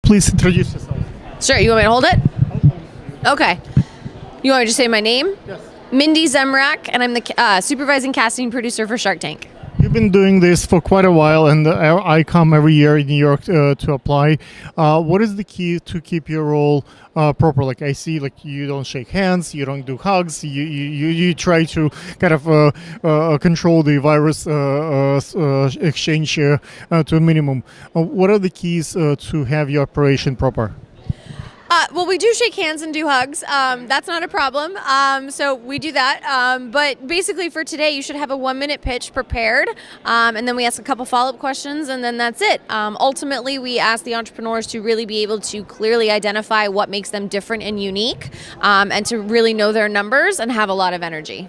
please introduce yourself? Sure, you want me to hold it? Okay. You want me to just say my name? Yes. Mindy Zemrak, and I'm the supervising casting producer for Shark Tank. You've been doing this for quite a while, and I come every year in New York to apply. What is the key to keep your role proper? Like I see, like you don't shake hands, you don't do hugs, you try to kind of control the virus exchange to a minimum. What are the keys to have your operation proper? Well, we do shake hands and do hugs. That's not a problem. So we do that. But basically for today, you should have a 1-minute pitch prepared. And then we ask a couple follow-up questions, and then that's it. Ultimately, we ask the entrepreneurs to really be able to clearly identify what makes them different and unique, and to really know their numbers and have a lot of energy.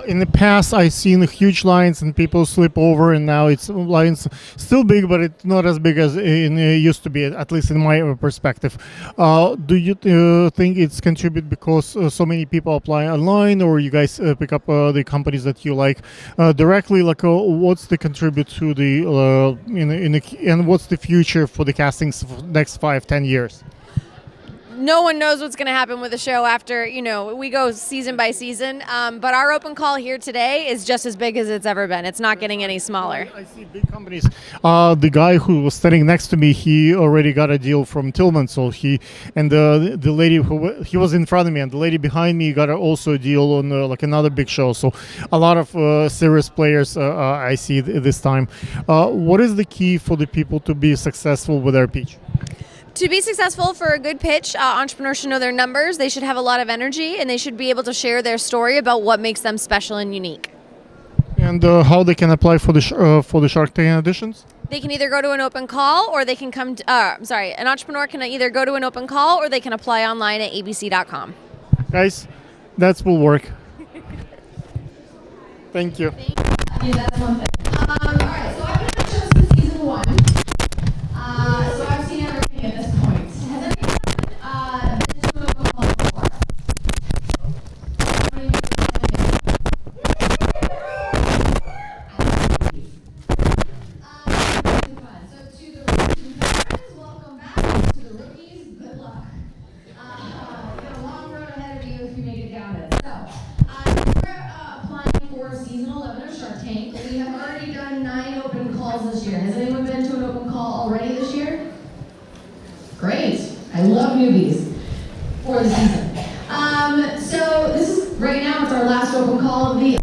In the past, I've seen huge lines and people slip over, and now it's lines still big, but it's not as big as it used to be, at least in my perspective. Do you think it's contribute because so many people apply online, or you guys pick up the companies that you like directly? Like, what's the contribute to the and what's the future for the castings for next 5-10 years? No one knows what's going to happen with the show after, we go season by season. But our open call here today is just as big as it's ever been. It's not getting any smaller. I see big companies. The guy who was standing next to me, he already got a deal from Tillman. So the lady he was in front of me, and the lady behind me got also a deal on like another big show. So a lot of serious players I see this time. What is the key for the people to be successful with their pitch? To be successful for a good pitch, entrepreneurs should know their numbers, they should have a lot of energy, and they should be able to share their story about what makes them special and unique. And how they can apply for the Shark Tank auditions? They can either go to an open call, or they can an entrepreneur can either go to an open call, or they can apply online at abc.com. Guys, that will work. Thank you. Yeah, that's one thing. All right, so I've been on shows since season 1. So I've seen everything at this point. Has anyone been to an open call before? How many people have been? So to the veterans, welcome back. To the rookies, good luck. You got a long road ahead of you if you make it down it. So we're applying for season 11 of Shark Tank. We have already done 9 open calls this year. Has anyone been to an open call already this year? Great. I love newbies for the season. So this is right now, it's our last open call of the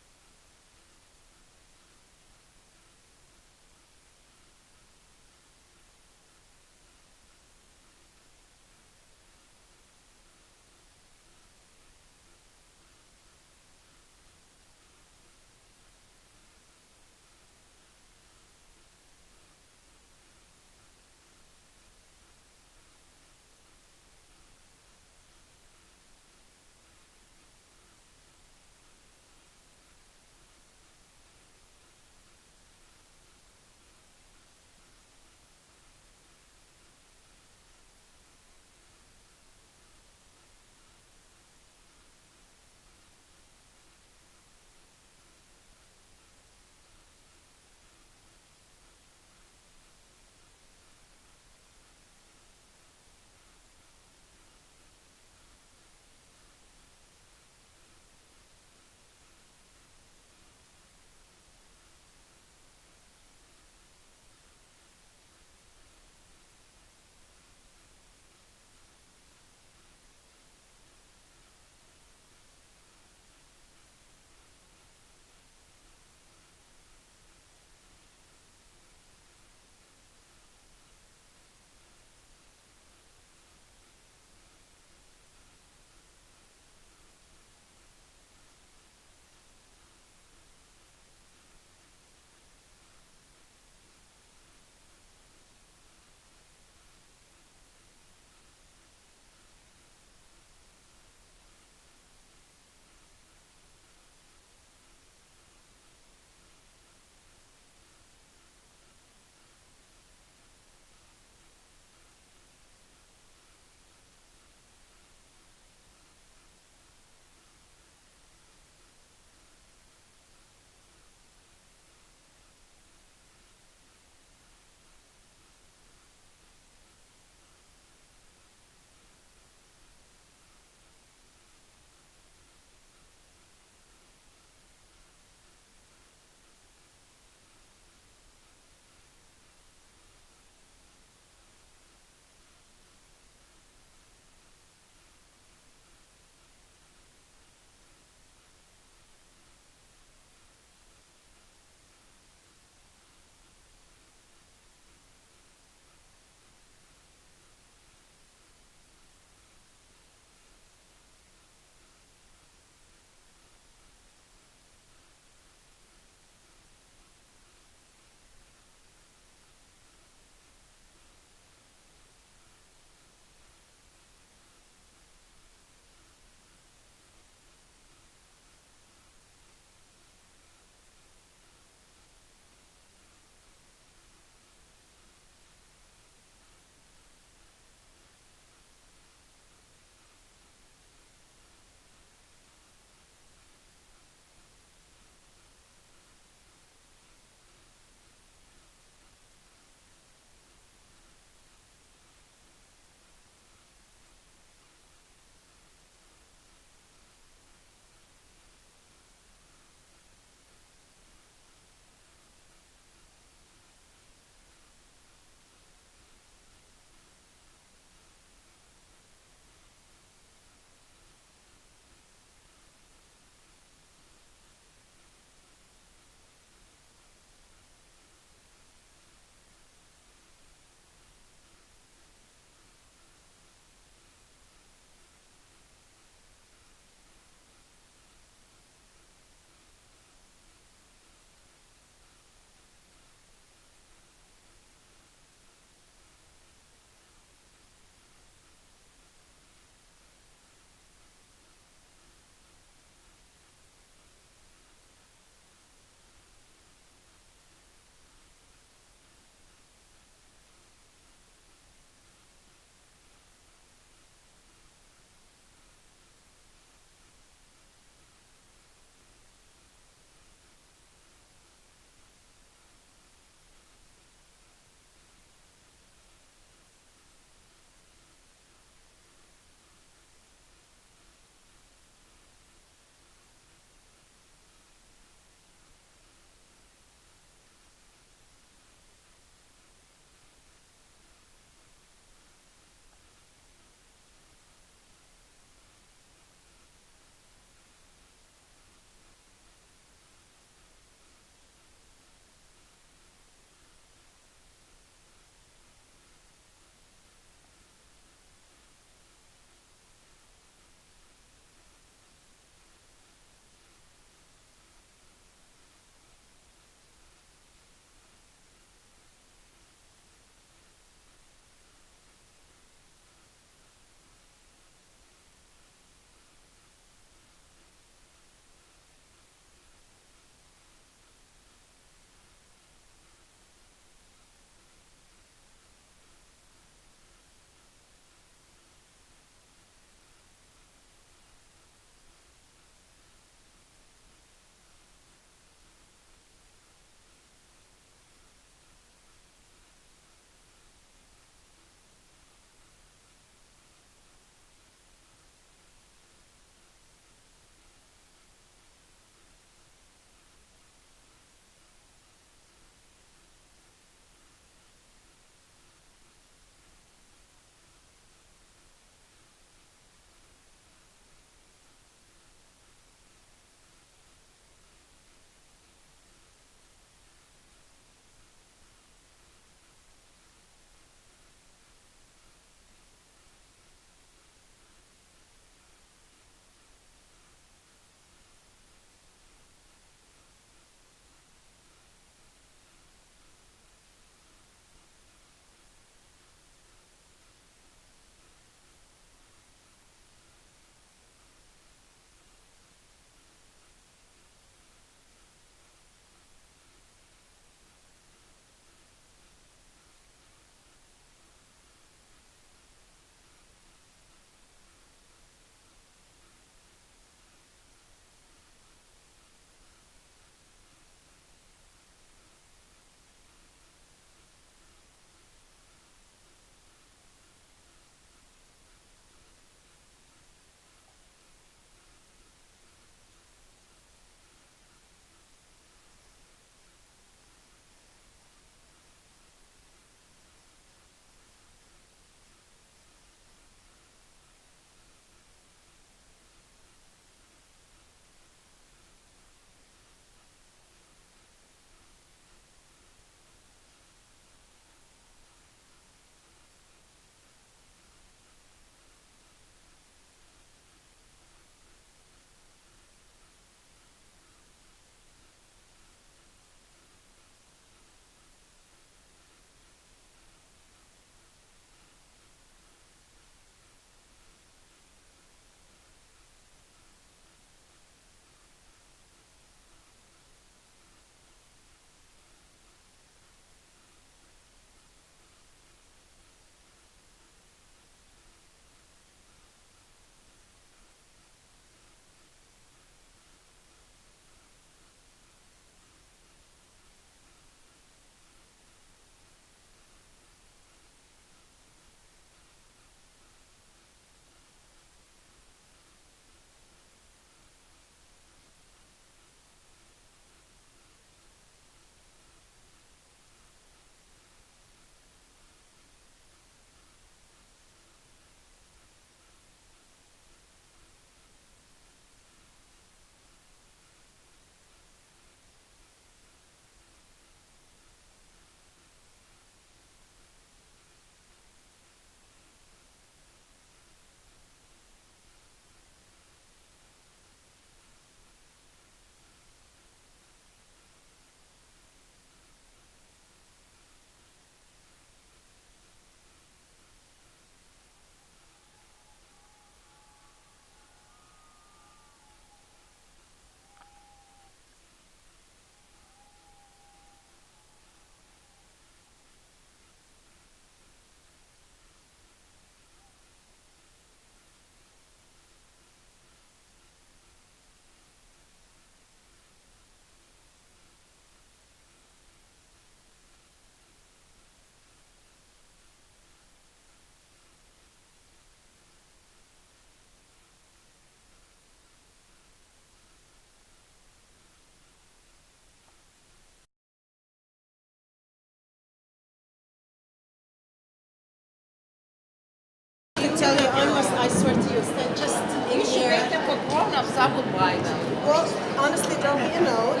drop me a note.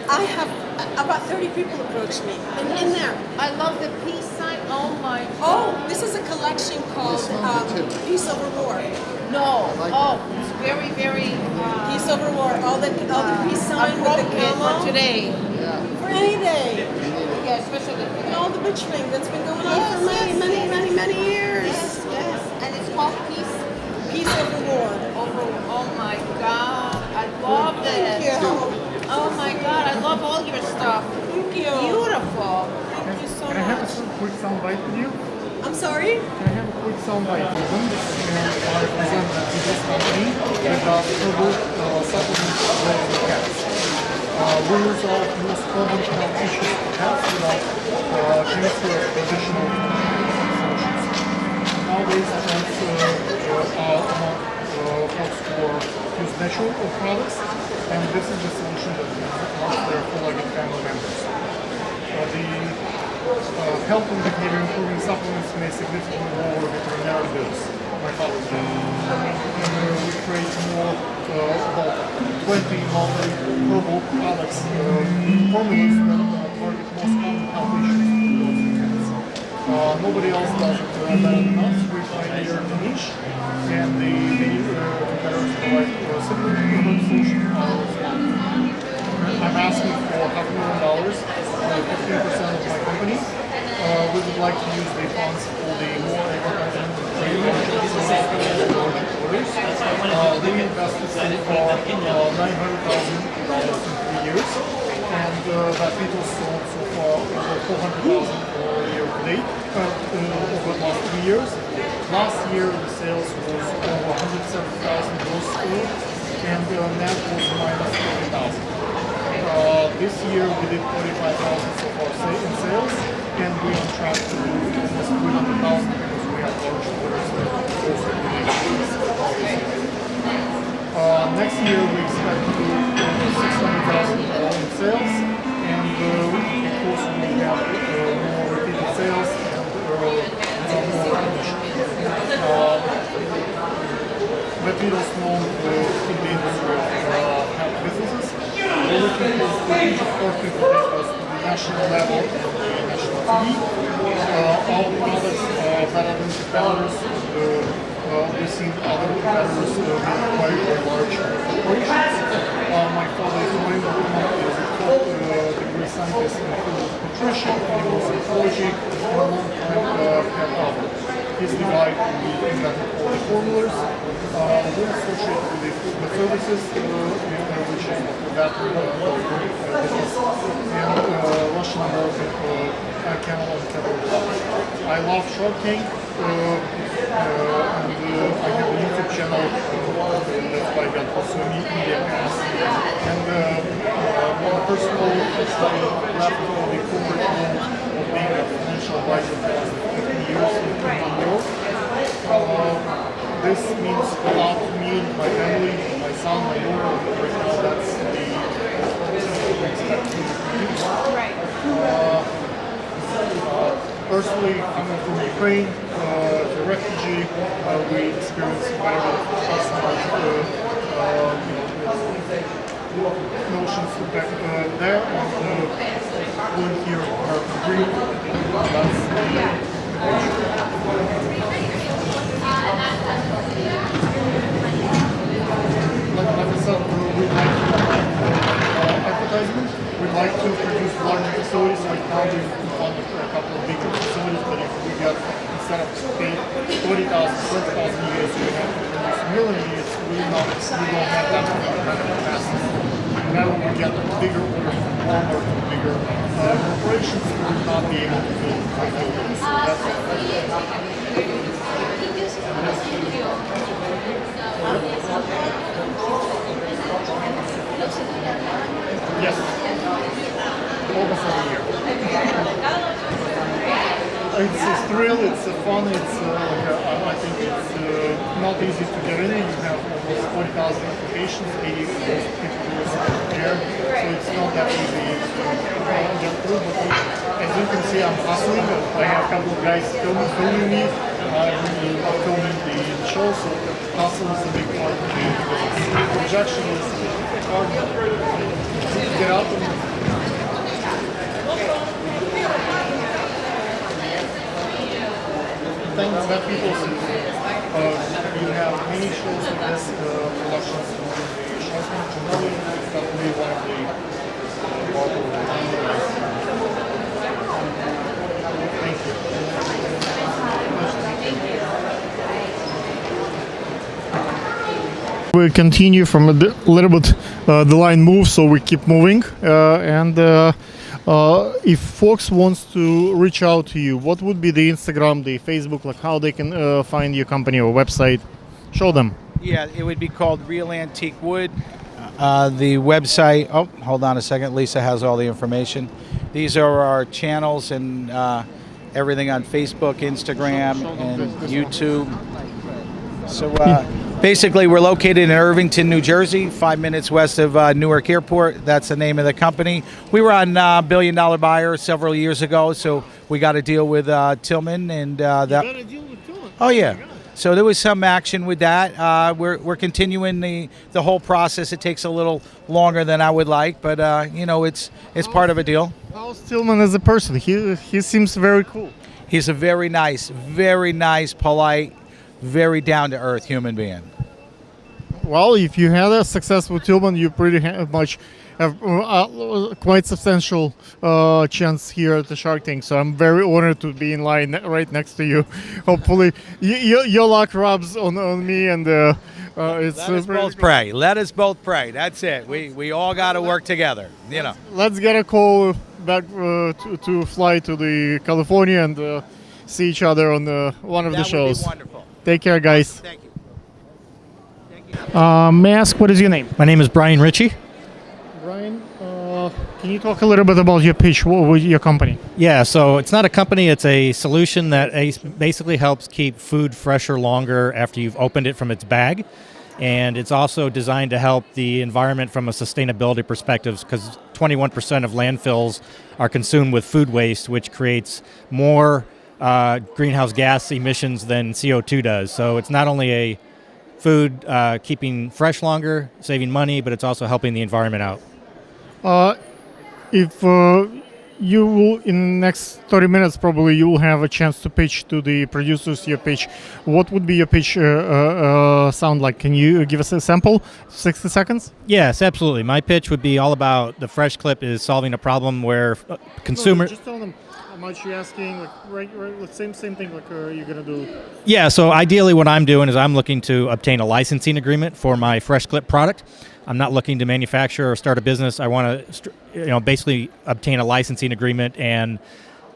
I have about 30 people approach me in there. I love the peace sign. Oh my Oh, this is a collection called Peace Over War. no. Oh, it's very, very Peace Over War. All the peace sign with the appropriate camel. for today. For any day. Yeah, especially All the butchering that's been going on Yes, for many, yes, many, yes. many, many years. yes, yes. And it's called peace Peace Over War. over. Oh my God, I love Thank this. you. Oh my God, I love all your stuff. Thank you. Beautiful. Thank you so Can I have much. a quick soundbite with you? I'm sorry? Can I have a quick soundbite with them? And I present to this company that does herbal supplements for dogs and cats. We resolve most common health issues for cats without use of traditional solutions. Nowadays, plants are among folks who use natural products, and this is the solution that works there for like family members. The health and behavior improving supplements may significantly lower veterinary bills. My colleagues do. We create more about 20 novel herbal products formulas that target most common health issues for dogs and cats. Nobody else does it better than us. We pioneer the niche, and the competitors provide simple herbal solution I'm asking for $500,000, 15% of my company. We would like to use the funds for the more advertising and larger orders. We invested so far $900,000 in 3 years, and that people sold so far over $400,000 per year to date over the last 3 years. Last year the sales was over $170,000 gross, and net was minus $40,000. This year we did 45,000 so far in sales, and we're on track to do almost 300,000 because we have large orders that also next year we expect to do over 600,000 in sales, and of course we have more repeated sales and more commission. Veterinarians known in the industry of health businesses. We're looking for strategic partner to take us to the national level and the national TV. Our products are better than competitors. We've seen other competitors being acquired by large corporations. My father is a top-degree scientist in the field of nutrition, animal psychology, and a long-time pet lover. He's the guy who invented all the formulas. We're associated with the services, which is the veterinary business, and Russian-American kennel and cattle club. I love Shark Tank, and I have a YouTube channel that's why I got also media pass. And on a personal level, I left the corporate world of being a financial advisor for the last 15 years in New York. This means a lot to me, my family, my son, my daughter. Right now, that's the we expect to produce. Personally, coming from Ukraine, as a refugee, we experienced quite a bit of personal notions back there, and going here American dream. Like I said, we'd like to advertisement. We'd like to produce larger facilities. Right now we've funded a couple of bigger facilities, but if we got, instead of paying 40,000, 20,000 units, we have to produce a million units. We don't have that kind of capacity. Now we get bigger orders from Walmart and bigger corporations, we will not be able to fill the buildings. So yes, almost every year. It's a thrill, it's fun, it's I think it's not easy to get in. You have almost 40,000 applications, 80 of those people who are there, so it's not that easy to get through. But as you can see, I'm hustling. I have a couple of guys filming me, filming the show, so hustle is a big part of me because rejection is hard. let people see. You have many shows in this productions in the short film. Generally, that will be one of the Thank you. We continue from a little bit. The line moves, so we keep moving. If folks wants to reach out to you, what would be the Instagram, the Facebook, like how they can find your company or website? Show them. Yeah, it would be called Real Antique Wood. The website, oh, hold on a second. Lisa has all the information. These are our channels and everything on Facebook, Instagram, and YouTube. So basically, we're located in Irvington, New Jersey, 5 minutes west of Newark Airport. That's the name of the company. We were on Billion Dollar Buyer several years ago, so we got a deal with Tillman, and that. You got a deal with Tillman? Oh yeah. So there was some action with that. We're continuing the whole process. It takes a little longer than I would like, but it's part of a deal. How's Tillman as a person? He seems very cool. He's a very nice, polite, very down-to-earth human being. Well, if you had a success with Tillman, you pretty much have quite substantial chance here at the Shark Tank. So I'm very honored to be in line right next to you. Hopefully, your luck rubs on me, and it's. Let us both pray. Let us both pray. That's it. We all got to work together. Let's get a call back to fly to the California and see each other on one of the shows. That would be wonderful. Take care, guys. Thank you. May I ask what is your name? My name is Brian Ritchie. Brian, can you talk a little bit about your pitch with your company? Yeah, so it's not a company, it's a solution that basically helps keep food fresher longer after you've opened it from its bag. And it's also designed to help the environment from a sustainability perspective, because 21% of landfills are consumed with food waste, which creates more greenhouse gas emissions than CO2 does. So it's not only a food keeping fresh longer, saving money, but it's also helping the environment out. If you will, in the next 30 minutes, probably you will have a chance to pitch to the producers your pitch. What would be your pitch sound like? Can you give us a sample? 60 seconds? Yes, absolutely. My pitch would be all about the Fresh Clip is solving a problem where consumers... Just tell them how much you're asking, like same thing like you're going to do. Yeah, so ideally what I'm doing is I'm looking to obtain a licensing agreement for my Fresh Clip product. I'm not looking to manufacture or start a business. I want to, basically obtain a licensing agreement and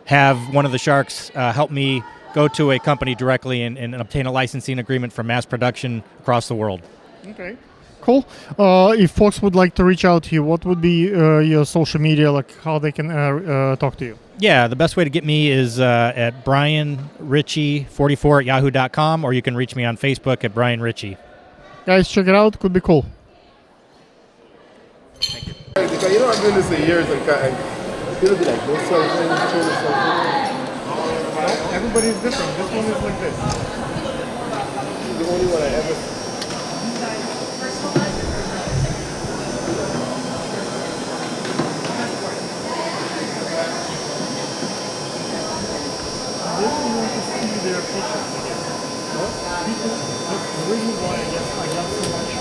have one of the sharks help me go to a company directly and obtain a licensing agreement for mass production across the world. Okay, cool. If folks would like to reach out to you, what would be your social media, like how they can talk to you? Yeah, the best way to get me is at brianritchie44@yahoo.com, or you can reach me on Facebook at Brian Ritchie. Guys, check it out. Could be cool. Because I've been this for years and people be like, no cell phone, show the cell phone. Everybody's different. This one is like this. This is the only one I ever. Their pictures again. People, that's the reason why I got so much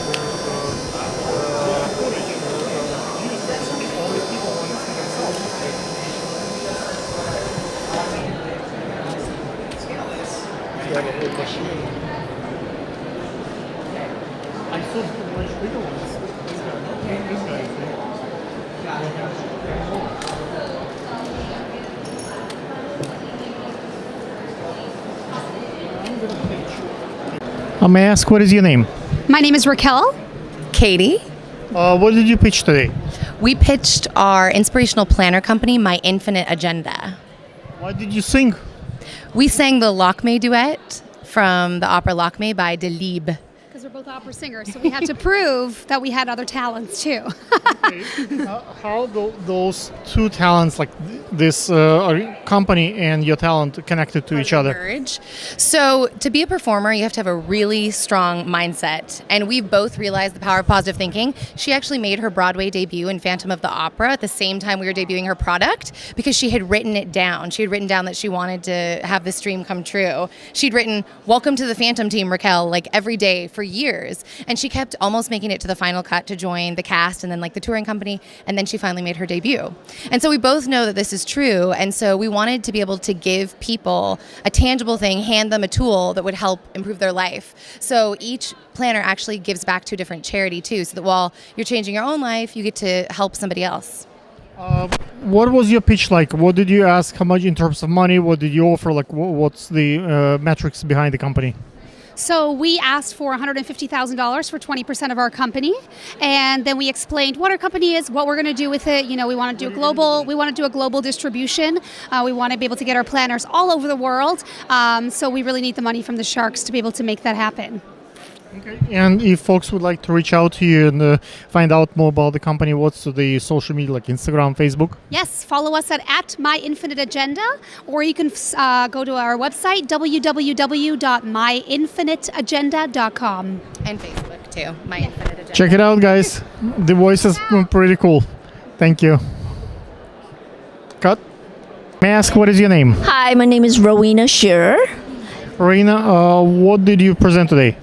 footage views. All these people want to see themselves. You have a whole machine. I saw much bigger ones. This guy is there. May I ask what is your name? My name is Raquel. Katie. What did you pitch today? We pitched our inspirational planner company, My Infinite Agenda. What did you sing? We sang the Lakme duet from the opera Lakme by Delibes. because we're both opera singers, so we had to prove that we had other talents too. How those two talents, like this company and your talent, connected to each other? Merge. So to be a performer, you have to have a really strong mindset. And we both realized the power of positive thinking. She actually made her Broadway debut in Phantom of the Opera at the same time we were debuting her product because she had written it down. She had written down that she wanted to have this dream come true. She'd written, "Welcome to the Phantom team, Raquel," like every day for years. And she kept almost making it to the final cut to join the cast and then like the touring company. And then she finally made her debut. And so we both know that this is true. And so we wanted to be able to give people a tangible thing, hand them a tool that would help improve their life. So each planner actually gives back to a different charity too, so that while you're changing your own life, you get to help somebody else. What was your pitch like? What did you ask? How much in terms of money? What did you offer? Like, what's the metrics behind the company? So we asked for $150,000 for 20% of our company, and then we explained what our company is, what we're going to do with it. You know, we want to do a global distribution. We want to be able to get our planners all over the world. So we really need the money from the Sharks to be able to make that happen. Okay. And if folks would like to reach out to you and find out more about the company, what's the social media, like Instagram, Facebook? Yes, follow us at @myinfiniteagenda, or you can go to our website, www.myinfiniteagenda.com. And Facebook too, My Infinite Agenda. Check it out, guys. The voice is pretty cool. Thank you. Cut. May I ask, what is your name? Hi, my name is Rowena Shearer. Rowena, what did you present today?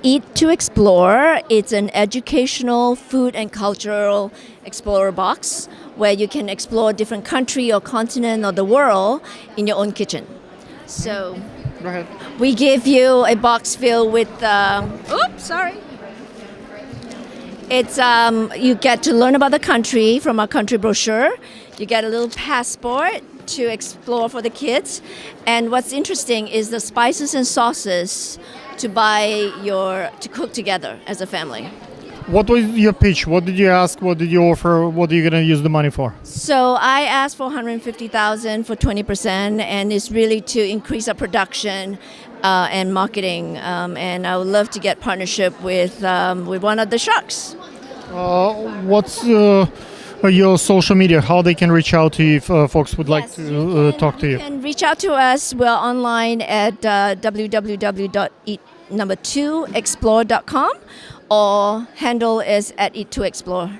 Eat to Explore. It's an educational food and cultural explorer box where you can explore different country or continent or the world in your own kitchen. So Go ahead. we give you a box filled with it's you get to learn about the country from our country brochure. You get a little passport to explore for the kids. And what's interesting is the spices and sauces to to cook together as a family. What was your pitch? What did you ask? What did you offer? What are you going to use the money for? So I asked for $150,000 for 20%, and it's really to increase our production and marketing. And I would love to get partnership with one of the Sharks. What's your social media? How they can reach out to you if folks would like to talk to you? You can reach out to us. We're online at www.eat2explore.com, or handle is at eat2explore.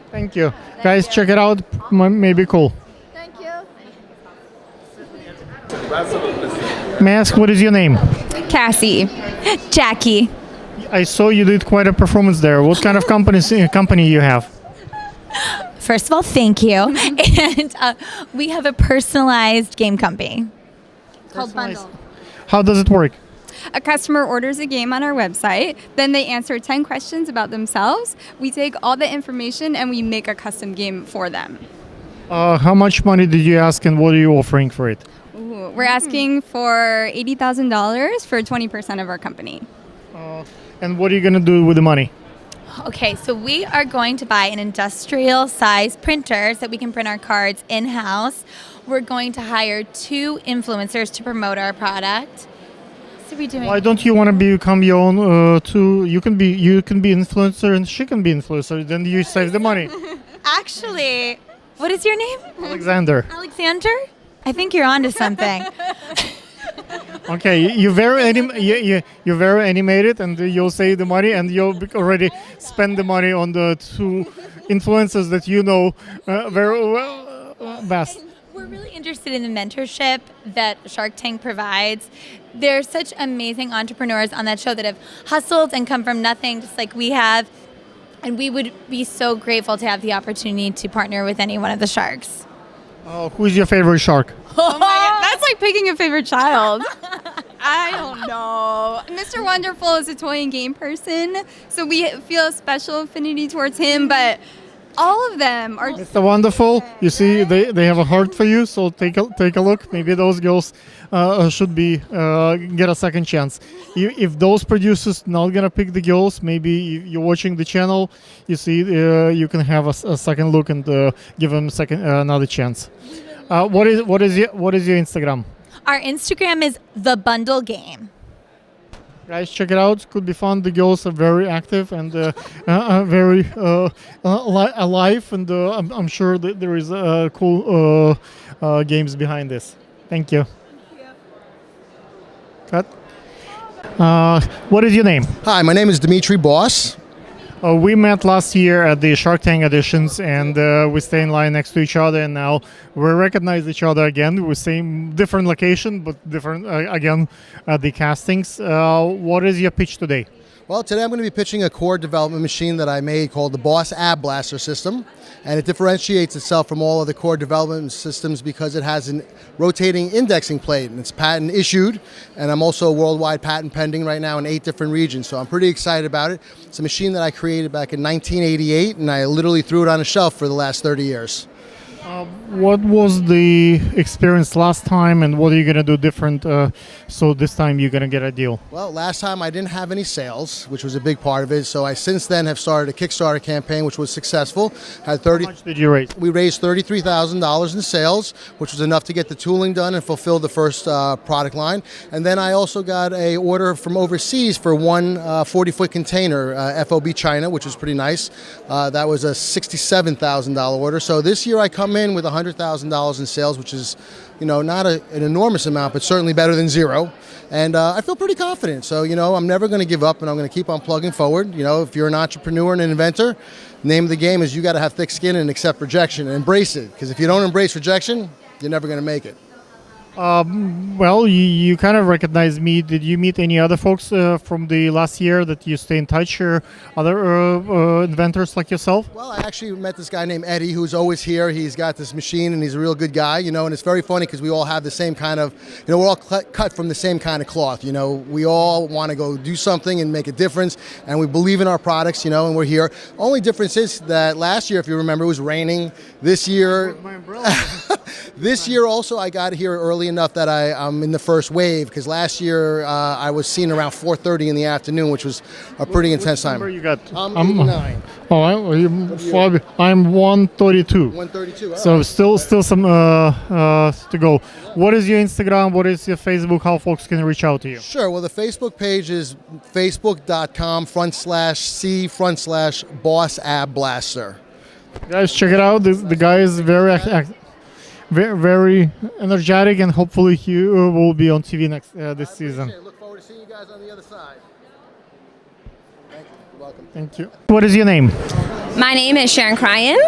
Thank you. Guys, check it out. Maybe cool. Thank you. May I ask, what is your name? Cassie. Jackie. I saw you did quite a performance there. What kind of company you have? First of all, thank you. And we have a personalized game company called Bundle. How does it work? A customer orders a game on our website, then they answer 10 questions about themselves. We take all the information and we make a custom game for them. How much money did you ask and what are you offering for it? Ooh, we're asking for $80,000 for 20% of our company. And what are you going to do with the money? Okay, so we are going to buy an industrial size printer so that we can print our cards in-house. We're going to hire 2 influencers to promote our product. So we're doing. Why don't you want to become your own too? You can be influencer and she can be influencer. Then you save the money. Actually, what is your name? Alexander. Alexander? I think you're onto something. Okay, you're very you're very animated, and you'll save the money, and you'll already spend the money on the 2 influencers that you know very well best. We're really interested in the mentorship that Shark Tank provides. There's such amazing entrepreneurs on that show that have hustled and come from nothing, just like we have. And we would be so grateful to have the opportunity to partner with any one of the sharks. Who's your favorite shark? Oh my God, that's like picking a favorite child. I don't know. Mr. Wonderful is a toy and game person, so we feel a special affinity towards him, but all of them are. Mr. Wonderful, you see, they have a heart for you, so take a look. Maybe those girls should be get a second chance. If those producers not gonna pick the girls, maybe you're watching the channel. You see, you can have a second look and give them another chance. What is your Instagram? Our Instagram is The Bundle Game. Guys, check it out. Could be fun. The girls are very active and very alive, and I'm sure that there is cool games behind this. Thank you. Cut. What is your name? Hi, my name is Dimitri Boss. We met last year at the Shark Tank auditions, and we stay in line next to each other. And now we recognize each other again. We're same different location, but different again at the castings. What is your pitch today? Well, today I'm going to be pitching a core development machine that I made called the Boss Ab Blaster system, and it differentiates itself from all other core development systems because it has a rotating indexing plate, and it's patent issued, and I'm also worldwide patent pending right now in 8 different regions, so I'm pretty excited about it. It's a machine that I created back in 1988, and I literally threw it on a shelf for the last 30 years. What was the experience last time, and what are you going to do different so this time you're going to get a deal? Well, last time I didn't have any sales, which was a big part of it, so I since then have started a Kickstarter campaign, which was successful. How much did you raise? We raised $33,000 in sales, which was enough to get the tooling done and fulfill the first product line. And then I also got a order from overseas for one 40-foot container, FOB China, which was pretty nice. That was a $67,000 order. So this year I come in with $100,000 in sales, which is, not an enormous amount, but certainly better than zero. And I feel pretty confident. So, I'm never going to give up, and I'm going to keep on plugging forward. If you're an entrepreneur and an inventor, the name of the game is you got to have thick skin and accept rejection and embrace it. Because if you don't embrace rejection, you're never going to make it. Well, you kind of recognize me. Did you meet any other folks from the last year that you stay in touch, or other inventors like yourself? Well, I actually met this guy named Eddie, who's always here. He's got this machine, and he's a real good guy, and it's very funny because we all have the same kind of, we're all cut from the same kind of cloth. We all want to go do something and make a difference, and we believe in our products, and we're here. Only difference is that last year, if you remember, it was raining. This year, this year also, I got here early enough that I'm in the first wave, because last year I was seen around 4:30 in the afternoon, which was a pretty intense time. What number you got? I'm 89. Oh, I'm 132. 132. So still some to go. What is your Instagram? What is your Facebook? How folks can reach out to you? Sure. Well, the Facebook page is facebook.com/C/Boss Ab Blaster. Guys, check it out. The guy is very very energetic, and hopefully he will be on TV next this season. Look forward to seeing you guys on the other side. Thank you. You're welcome. Thank you. What is your name? My name is Sharon Cryan.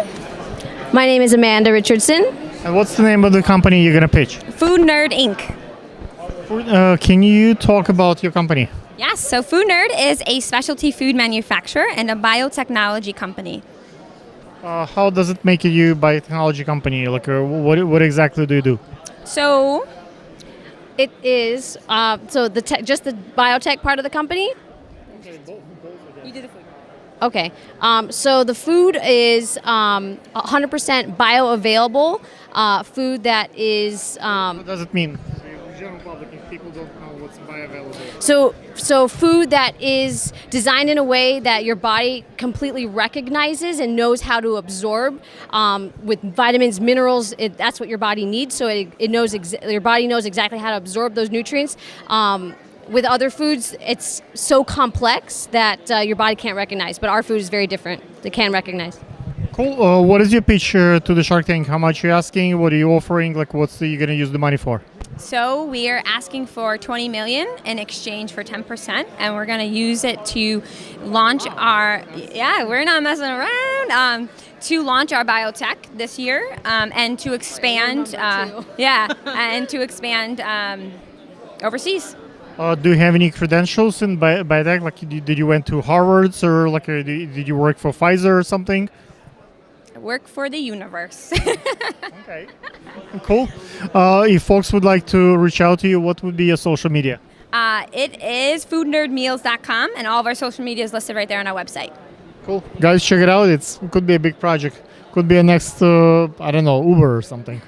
My name is Amanda Richardson. And what's the name of the company you're going to pitch? Food Nerd Inc. Can you talk about your company? Yes, so Food Nerd is a specialty food manufacturer and a biotechnology company. How does it make you a biotechnology company? Like, what exactly do you do? So, it is just the biotech part of the company. You do the food. Okay. So the food is 100% bioavailable food that is. What does it mean? General public, if people don't know what's bioavailable. So food that is designed in a way that your body completely recognizes and knows how to absorb with vitamins, minerals. That's what your body needs. So it knows your body knows exactly how to absorb those nutrients. With other foods, it's so complex that your body can't recognize. But our food is very different. They can recognize. Cool. What is your pitch to the Shark Tank? How much are you asking? What are you offering? Like, what's you going to use the money for? So we are asking for $20 million in exchange for 10%, and we're going to use it to launch our. Yeah, we're not messing around. To launch our biotech this year, and to expand. And to expand overseas. Do you have any credentials in biotech? Like, did you went to Harvard, or like, did you work for Pfizer or something? Work for the universe. Okay. Cool. If folks would like to reach out to you, what would be your social media? It is foodnerdmeals.com, and all of our social media is listed right there on our website. Cool. Guys, check it out. It could be a big project. Could be a next, I don't know, Uber or something.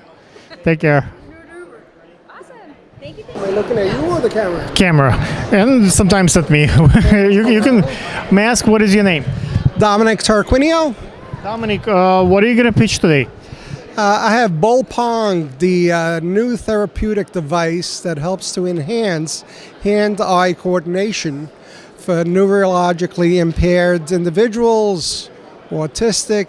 Take care. Awesome. Thank you. Am I looking at you or the camera? Camera. And sometimes at me. you can ask, what is your name? Dominic Tarquinio. Dominic, what are you going to pitch today? I have Bowl Pong, the new therapeutic device that helps to enhance hand-eye coordination for neurologically impaired individuals, autistic,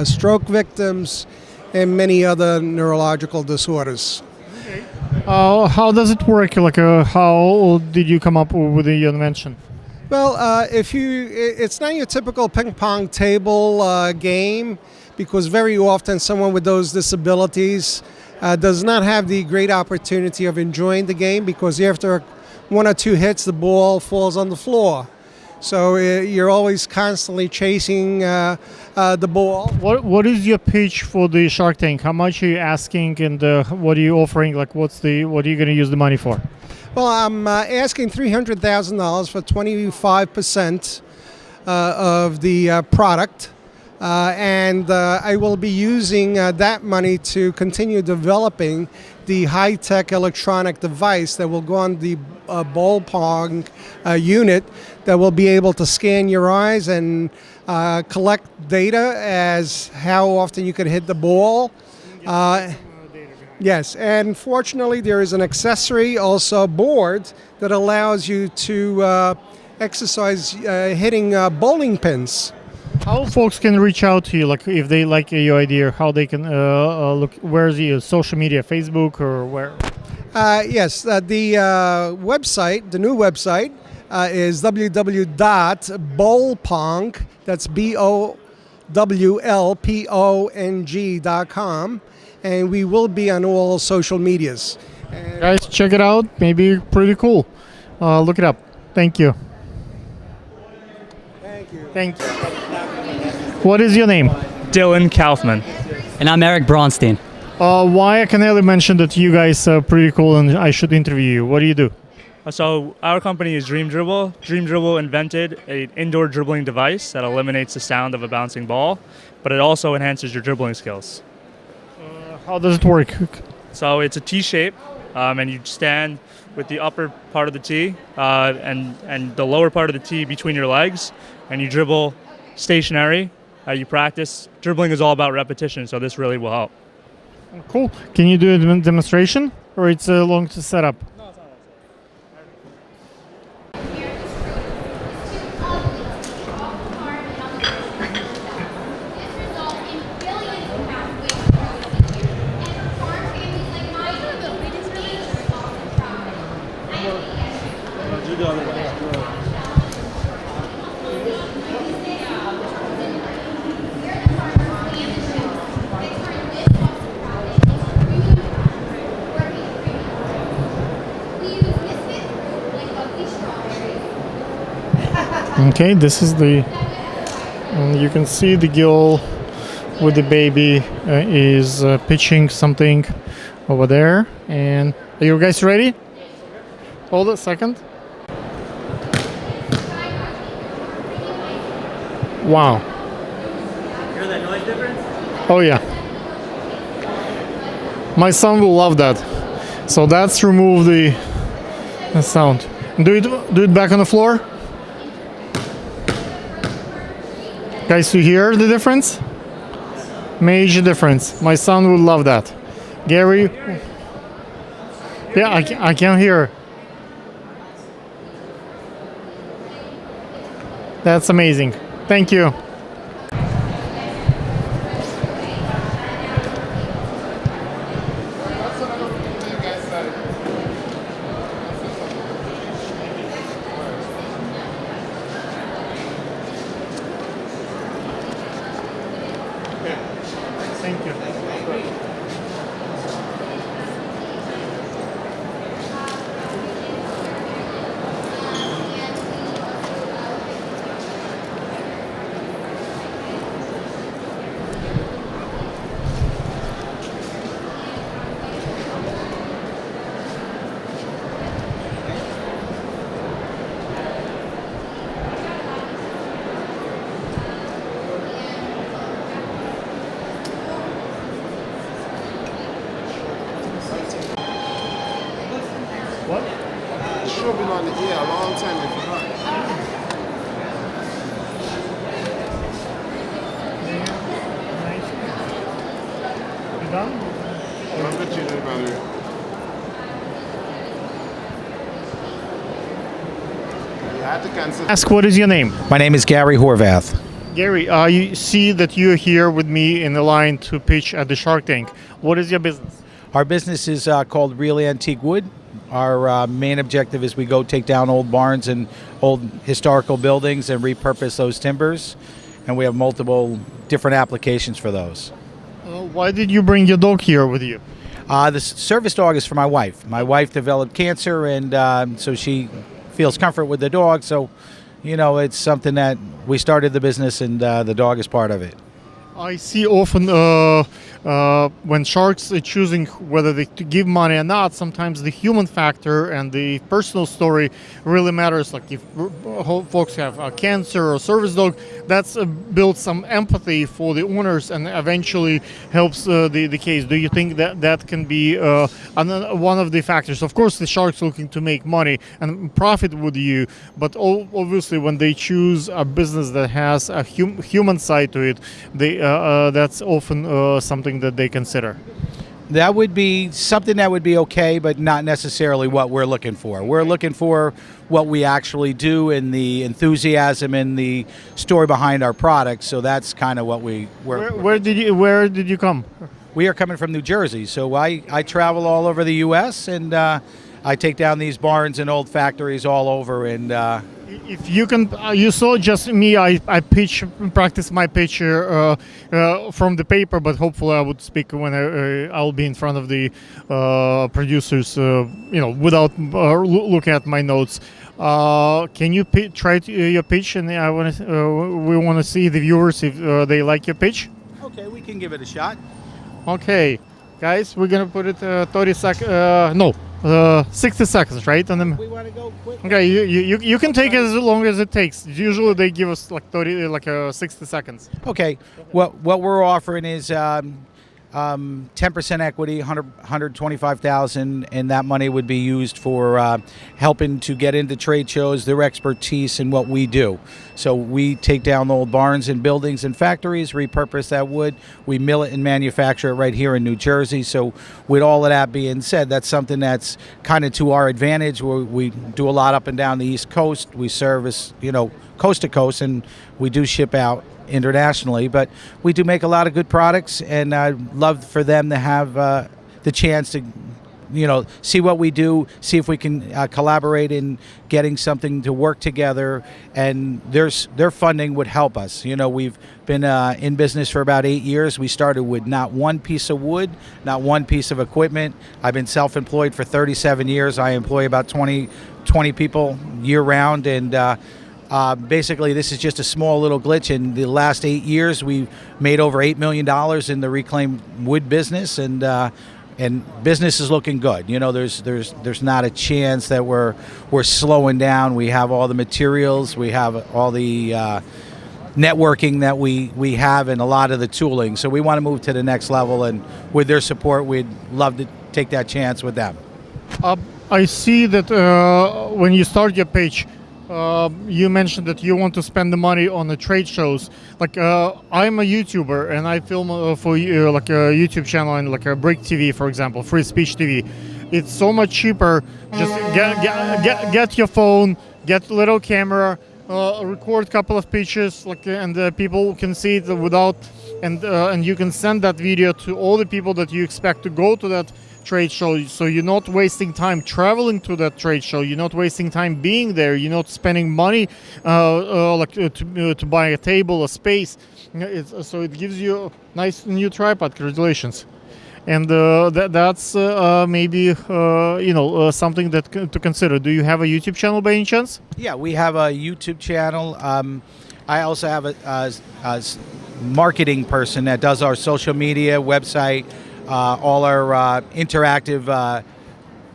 stroke victims, and many other neurological disorders. How does it work? Like, how did you come up with the invention? Well, it's not your typical ping pong table game, because very often someone with those disabilities does not have the great opportunity of enjoying the game, because after one or two hits, the ball falls on the floor. So you're always constantly chasing the ball. What is your pitch for the Shark Tank? How much are you asking, and what are you offering? Like, what are you going to use the money for? Well, I'm asking $300,000 for 25% of the product. And I will be using that money to continue developing the high-tech electronic device that will go on the Bowl Pong unit that will be able to scan your eyes and collect data as how often you can hit the ball. Yes, and fortunately there is an accessory, also board, that allows you to exercise hitting bowling pins. How folks can reach out to you, like if they like your idea, how they can look? Where's the social media, Facebook or where? Yes, the website, the new website, is www.bowlpong. That's BOWLPONG.com, and we will be on all social medias. Guys, check it out. Maybe pretty cool. Look it up. Thank you. Thank you. What is your name? Dylan Kaufman. And I'm Eric Braunstein. Why I can only mention that you guys are pretty cool and I should interview you. What do you do? So our company is Dream Dribble. Dream Dribble invented an indoor dribbling device that eliminates the sound of a bouncing ball, but it also enhances your dribbling skills. How does it work? So it's a T shape, and you stand with the upper part of the T and the lower part of the T between your legs, and you dribble stationary. You practice. Dribbling is all about repetition, so this really will help. Cool. Can you do a demonstration, or it's a long setup? Okay, this is and you can see the girl with the baby is pitching something over there. And are you guys ready? Hold a second. Wow. Hear that noise difference? Oh yeah. My son will love that. So that's remove the sound. Do it back on the floor. Guys, you hear the difference? Major difference. My son would love that. Gary? Yeah, I can hear. That's amazing. Thank you. Thank you. What? It should have been on the air a long time, I forgot. done? I'll let you know, brother. You had to cancel. Ask, what is your name? My name is Gary Horvath. Gary, you see that you're here with me in the line to pitch at the Shark Tank. What is your business? Our business is called Real Antique Wood. Our main objective is we go take down old barns and old historical buildings and repurpose those timbers. And we have multiple different applications for those. Why did you bring your dog here with you? The service dog is for my wife. My wife developed cancer, and so she feels comfort with the dog. So, you know, it's something that we started the business, and the dog is part of it. I see often when sharks are choosing whether they to give money or not, sometimes the human factor and the personal story really matters. Like if folks have cancer or service dog, that's builds some empathy for the owners and eventually helps the case. Do you think that that can be one of the factors? Of course, the shark's looking to make money and profit with you, but obviously when they choose a business that has a human side to it, that's often something that they consider. That would be something that would be okay, but not necessarily what we're looking for. We're looking for what we actually do and the enthusiasm and the story behind our products. So that's kind of what Where did you come? We are coming from New Jersey. So I travel all over the U.S. and I take down these barns and old factories all over. And if you can, you saw just me. I practice my pitch from the paper, but hopefully I would speak when I'll be in front of the producers. Without looking at my notes. Can you try your pitch? And we want to see the viewers if they like your pitch. Okay, we can give it a shot. Okay, guys, we're gonna put it 30 seconds. 60 seconds, right? And then we want to go quick. Okay, you can take it as long as it takes. Usually they give us like 60 seconds. Okay, what we're offering is 10% equity, $125,000, and that money would be used for helping to get into trade shows, their expertise in what we do. So we take down old barns and buildings and factories, repurpose that wood, we mill it and manufacture it right here in New Jersey. So with all of that being said, that's something that's kind of to our advantage. We do a lot up and down the East Coast. We service, coast to coast, and we do ship out internationally, but we do make a lot of good products, and I'd love for them to have the chance to see what we do, see if we can collaborate in getting something to work together, and their funding would help us. We've been in business for about 8 years. We started with not one piece of wood, not one piece of equipment. I've been self-employed for 37 years. I employ about 20 people year-round, and basically, this is just a small little glitch. In the last 8 years, we've made over $8 million in the reclaimed wood business, and business is looking good. There's not a chance that we're slowing down. We have all the materials, we have all the networking that we have, and a lot of the tooling. So we want to move to the next level, and with their support, we'd love to take that chance with them. I see that when you start your page, you mentioned that you want to spend the money on the trade shows. Like I'm a YouTuber and I film for like a YouTube channel and like a Break TV, for example, Free Speech TV. It's so much cheaper. Just get your phone, get a little camera, record a couple of pictures, and people can see it without, and you can send that video to all the people that you expect to go to that trade show. So you're not wasting time traveling to that trade show. You're not wasting time being there. You're not spending money to buy a table, a space. So it gives you a nice new tripod. Congratulations. And that's maybe something that to consider. Do you have a YouTube channel by any chance? Yeah, we have a YouTube channel. I also have a marketing person that does our social media, website, all our interactive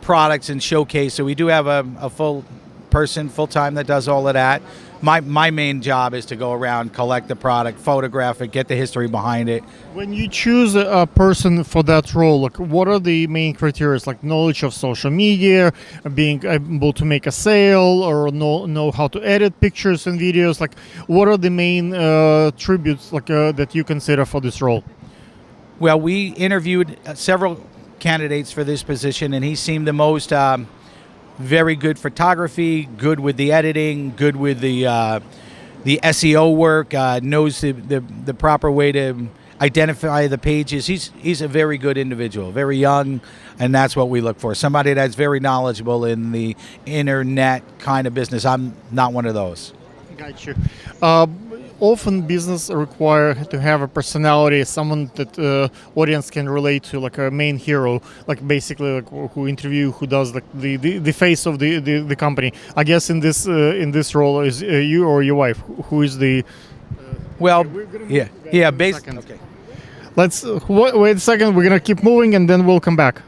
products and showcase. So we do have a full person, full-time, that does all of that. My main job is to go around, collect the product, photograph it, get the history behind it. When you choose a person for that role, what are the main criteria? Like knowledge of social media, being able to make a sale, or know how to edit pictures and videos. What are the main tributes that you consider for this role? Well, we interviewed several candidates for this position, and he seemed the most very good photography, good with the editing, good with the SEO work, knows the proper way to identify the pages. He's a very good individual, very young, and that's what we look for. Somebody that's very knowledgeable in the internet kind of business. I'm not one of those. Got you. Often business require to have a personality, someone that audience can relate to, like a main hero, like basically like who interview, who does the face of the company. I guess in this role is you or your wife. Who is the? Well, yeah. Basically, okay. Let's wait a second. We're gonna keep moving, and then we'll come back.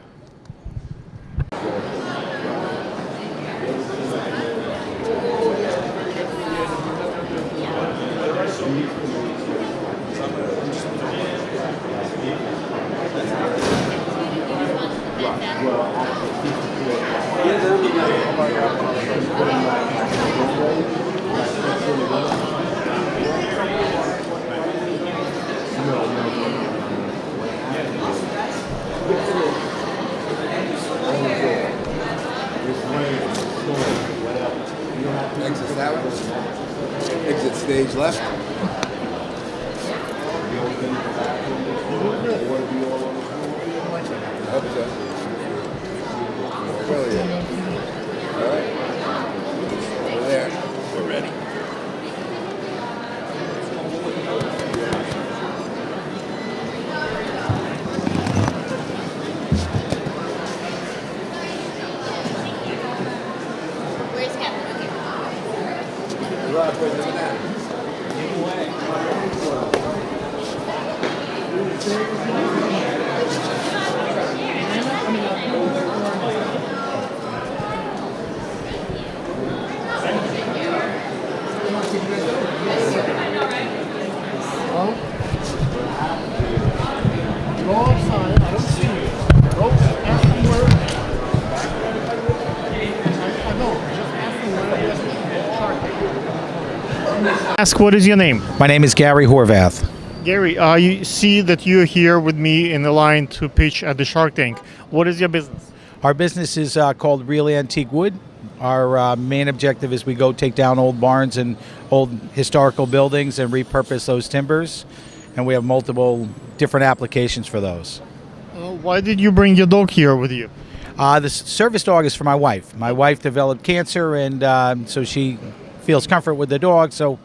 Exit that one. Exit stage left. Up to. Brilliant. All right. Over there. We're ready. Where's Kevin? Rob, where's it at? Go outside. I don't see you. Go ask them where. I know. Just ask them where. Ask what is your name? My name is Gary Horvath. Gary, you see that you're here with me in the line to pitch at the Shark Tank. What is your business? Our business is called Real Antique Wood. Our main objective is we go take down old barns and old historical buildings and repurpose those timbers. And we have multiple different applications for those. Why did you bring your dog here with you? The service dog is for my wife. My wife developed cancer, and so she feels comfort with the dog. So,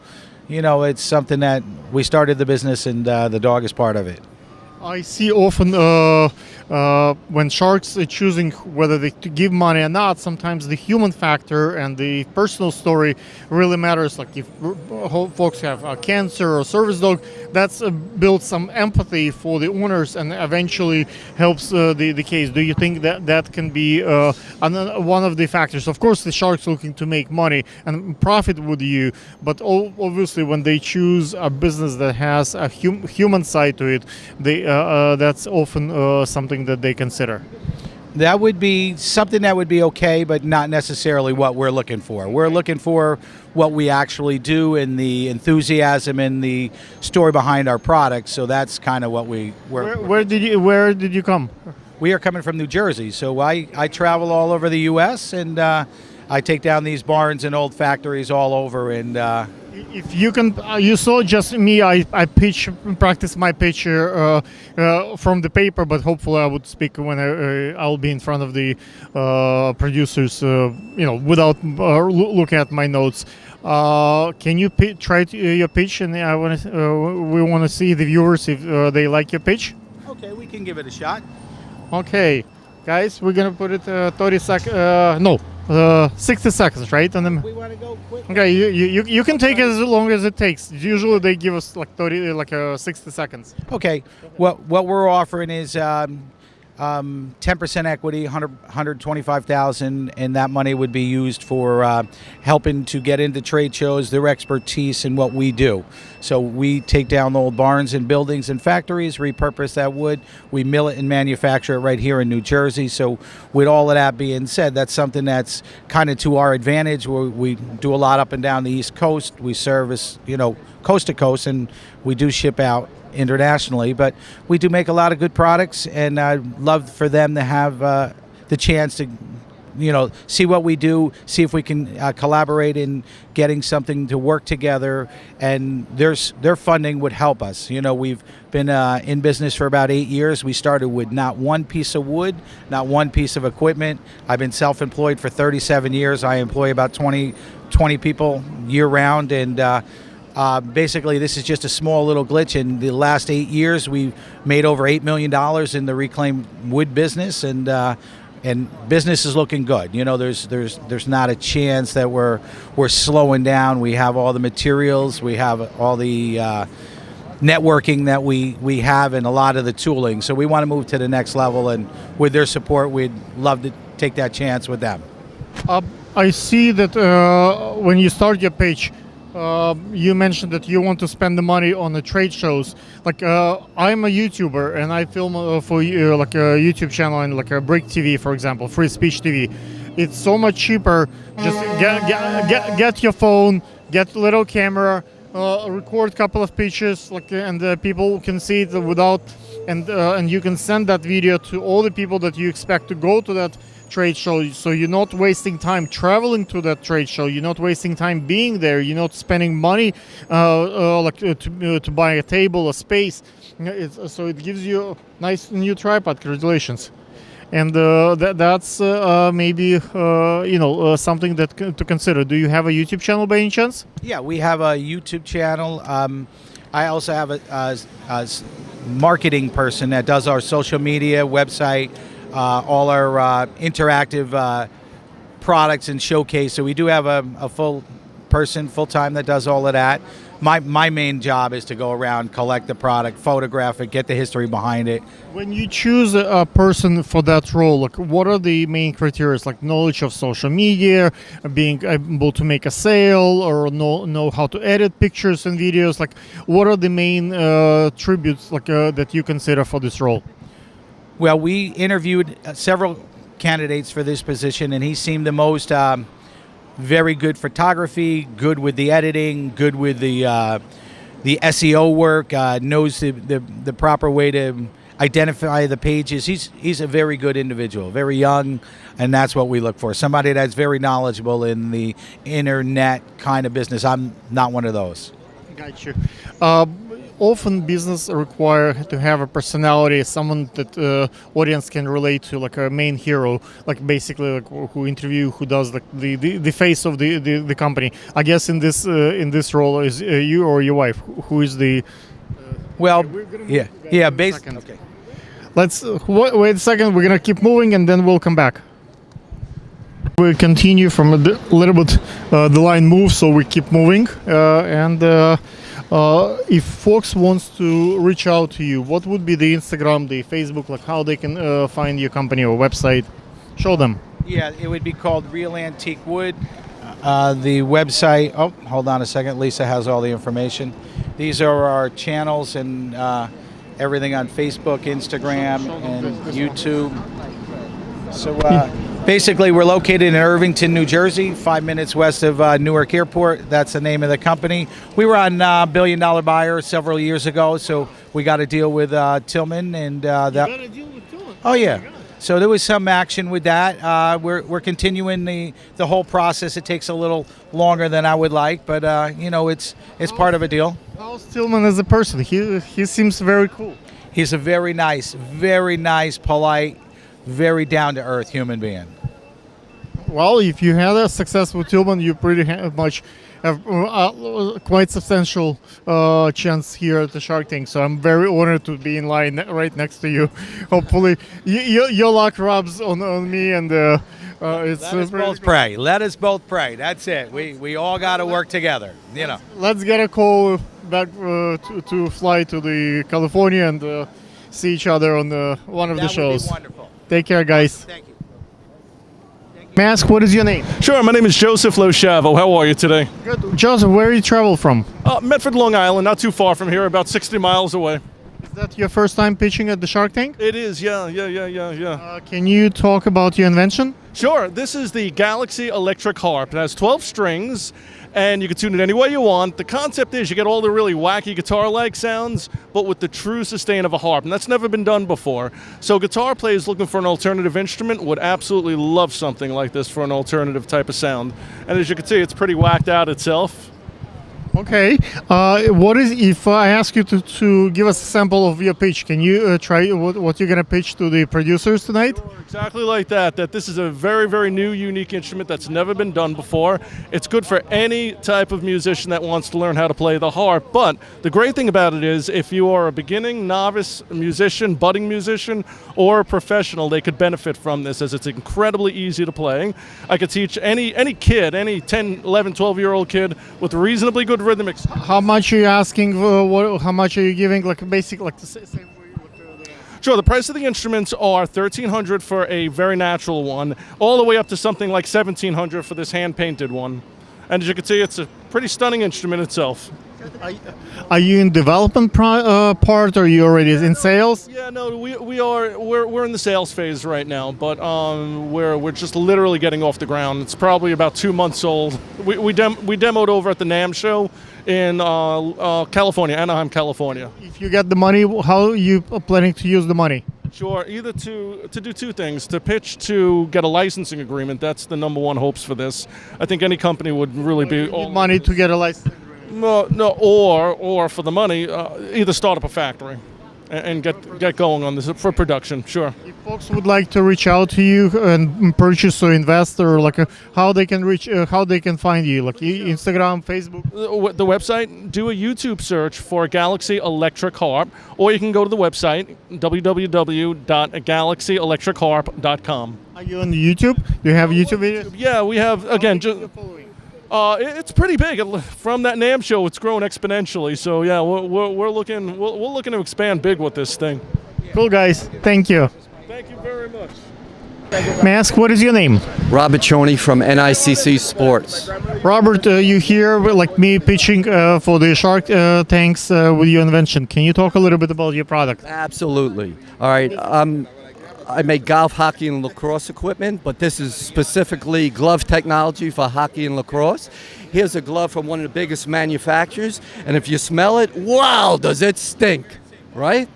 you know, it's something that we started the business, and the dog is part of it. I see often when sharks are choosing whether they to give money or not, sometimes the human factor and the personal story really matters. Like if folks have cancer or service dog, that's builds some empathy for the owners and eventually helps the case. Do you think that that can be one of the factors? Of course, the shark's looking to make money and profit with you, but obviously when they choose a business that has a human side to it, that's often something that they consider. That would be something that would be okay, but not necessarily what we're looking for. We're looking for what we actually do and the enthusiasm and the story behind our products. So that's kind of what where did you come? We are coming from New Jersey, so I travel all over the U.S. and I take down these barns and old factories all over. And if you can, you saw just me. I practice my pitch from the paper, but hopefully I would speak when I'll be in front of the producers. Without looking at my notes. Can you try your pitch? And we want to see the viewers if they like your pitch. Okay, we can give it a shot. Okay, guys, we're gonna put it 30 seconds. 60 seconds, right? And then we want to go quick. Okay, you can take it as long as it takes. Usually they give us like 60 seconds. Okay, what we're offering is 10% equity, $125,000, and that money would be used for helping to get into trade shows, their expertise in what we do. So we take down old barns and buildings and factories, repurpose that wood, we mill it and manufacture it right here in New Jersey. So with all of that being said, that's something that's kind of to our advantage. We do a lot up and down the East Coast. We service, coast to coast, and we do ship out internationally. But we do make a lot of good products, and I'd love for them to have the chance to, see what we do, see if we can collaborate in getting something to work together, and their funding would help us. We've been in business for about 8 years. We started with not one piece of wood, not one piece of equipment. I've been self-employed for 37 years. I employ about 20 people year-round, and basically this is just a small little glitch. In the last 8 years, we've made over $8 million in the reclaimed wood business, and business is looking good. There's not a chance that we're slowing down. We have all the materials, we have all the networking that we have, and a lot of the tooling. So we want to move to the next level, and with their support, we'd love to take that chance with them. I see that when you start your page, you mentioned that you want to spend the money on the trade shows. Like I'm a YouTuber and I film for like a YouTube channel and like a Break TV, for example, Free Speech TV. It's so much cheaper. Just get your phone, get a little camera, record a couple of pictures, and people can see it without, and you can send that video to all the people that you expect to go to that trade show. So you're not wasting time traveling to that trade show. You're not wasting time being there. You're not spending money to buy a table, a space. So it gives you a nice new tripod. Congratulations. And that's maybe something that to consider. Do you have a YouTube channel by any chance? Yeah, we have a YouTube channel. I also have a marketing person that does our social media, website, all our interactive products and showcase. So we do have a full person, full-time, that does all of that. My main job is to go around, collect the product, photograph it, get the history behind it. When you choose a person for that role, what are the main criteria? Like knowledge of social media, being able to make a sale, or know how to edit pictures and videos. Like, what are the main attributes that you consider for this role? Well, we interviewed several candidates for this position, and he seemed the most very good photography, good with the editing, good with the SEO work, knows the proper way to identify the pages. He's a very good individual, very young, and that's what we look for. Somebody that's very knowledgeable in the internet kind of business. I'm not one of those. Got you. Often business require to have a personality, someone that audience can relate to, like a main hero, like basically like who interview, who does the face of the company. I guess in this role is you or your wife. Who is the? Basically. Okay. Let's wait a second. We're gonna keep moving and then we'll come back. We continue from a little bit. The line moves, so we keep moving if folks wants to reach out to you, what would be the Instagram, the Facebook, like how they can find your company or website? Show them. Yeah, it would be called Real Antique Wood. The website, hold on a second, Lisa has all the information. These are our channels and everything on Facebook, Instagram, and YouTube. So basically, we're located in Irvington, New Jersey, 5 minutes west of Newark Airport. That's the name of the company. We were on $1 Billion Buyer several years ago, so we got a deal with Tillman, and that. You got a deal with Tillman? Oh yeah. So there was some action with that. We're continuing the whole process. It takes a little longer than I would like, but it's part of a deal. How's Tillman as a person? He seems very cool. He's a very nice, polite, very down-to-earth human being. Well, if you had a success with Tillman, you pretty much have quite substantial chance here at the Shark Tank. So I'm very honored to be in line right next to you. Hopefully, your luck rubs on me, and it's. Let us both pray. Let us both pray. That's it. We all got to work together. Let's get a call back to fly to the California and see each other on one of the shows. That would be wonderful. Take care, guys. Thank you. Mask, what is your name? Sure, my name is Joseph Lochevo. How are you today? Good. Joseph, where do you travel from? Medford, Long Island, not too far from here, about 60 miles away. Is that your first time pitching at the Shark Tank? It is, yeah. Can you talk about your invention? Sure. This is the Galaxy Electric Harp. It has 12 strings, and you can tune it any way you want. The concept is you get all the really wacky guitar-like sounds, but with the true sustain of a harp, and that's never been done before. So guitar players looking for an alternative instrument would absolutely love something like this for an alternative type of sound. And as you can see, it's pretty whacked out itself. Okay. What is if I ask you to give us a sample of your pitch? Can you try what you're gonna pitch to the producers tonight? Exactly like that. That this is a very, very new, unique instrument that's never been done before. It's good for any type of musician that wants to learn how to play the harp. But the great thing about it is, if you are a beginning, novice musician, budding musician, or a professional, they could benefit from this, as it's incredibly easy to play. I could teach any kid, any 10, 11, 12-year-old kid with reasonably good rhythmic. How much are you asking? How much are you giving? Like basic, like the same. Sure, the price of the instruments are $1,300 for a very natural one, all the way up to something like $1,700 for this hand-painted one. And as you can see, it's a pretty stunning instrument itself. Are you in development part, or are you already in sales? Yeah, no, we're in the sales phase right now, but we're just literally getting off the ground. It's probably about 2 months old. We demoed over at the NAMM show in California, Anaheim, California. If you get the money, how are you planning to use the money? Sure, either to do two things: to pitch, to get a licensing agreement. That's the number one hopes for this. I think any company would really be money to get a license. No, or for the money, either start up a factory and get going on this for production. Sure. If folks would like to reach out to you and purchase or invest, or like how they can how they can find you, like Instagram, Facebook. The website, do a YouTube search for Galaxy Electric Harp, or you can go to the website www.galaxyelectrichaRP.com. Are you on YouTube? Do you have YouTube videos? Yeah, we have. Again, it's pretty big. From that NAMM show, it's grown exponentially. So yeah, we're looking to expand big with this thing. Cool, guys. Thank you. Thank you very much. May I ask, what is your name? Robert Choney from NYC Sports. Robert, you here like me pitching for the Shark Tanks with your invention. Can you talk a little bit about your product? Absolutely. All right. I make golf, hockey, and lacrosse equipment, but this is specifically glove technology for hockey and lacrosse. Here's a glove from one of the biggest manufacturers, and if you smell it, wow, does it stink, right?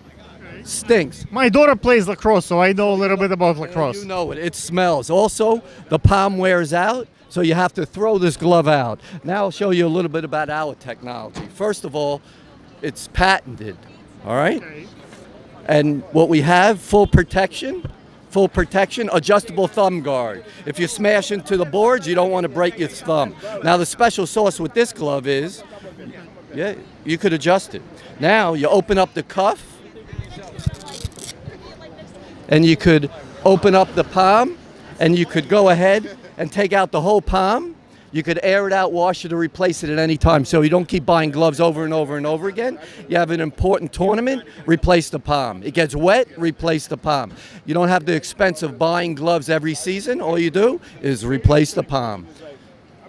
Stinks. My daughter plays lacrosse, so I know a little bit about lacrosse. You know it. It smells. Also, the palm wears out, so you have to throw this glove out. Now I'll show you a little bit about our technology. First of all, it's patented, all right? Okay. And what we have, full protection, adjustable thumb guard. If you smash into the boards, you don't want to break your thumb. Now the special sauce with this glove is, yeah, you could adjust it. Now you open up the cuff, and you could open up the palm, and you could go ahead and take out the whole palm. You could air it out, wash it, or replace it at any time. So you don't keep buying gloves over and over and over again. You have an important tournament, replace the palm. It gets wet, replace the palm. You don't have the expense of buying gloves every season. All you do is replace the palm.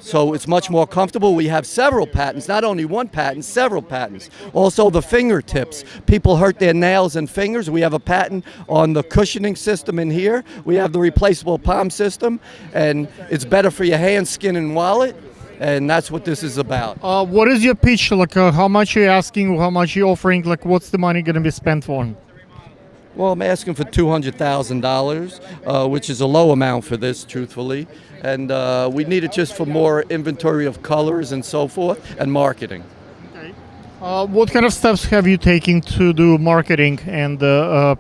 So it's much more comfortable. We have several patents, not only one patent, several patents. Also the fingertips. People hurt their nails and fingers. We have a patent on the cushioning system in here. We have the replaceable palm system, and it's better for your hand, skin, and wallet. And that's what this is about. What is your pitch? Like, how much are you asking? How much are you offering? Like, what's the money going to be spent on? Well, I'm asking for $200,000, which is a low amount for this, truthfully. And we need it just for more inventory of colors and so forth, and marketing. Okay. What kind of steps have you taken to do marketing and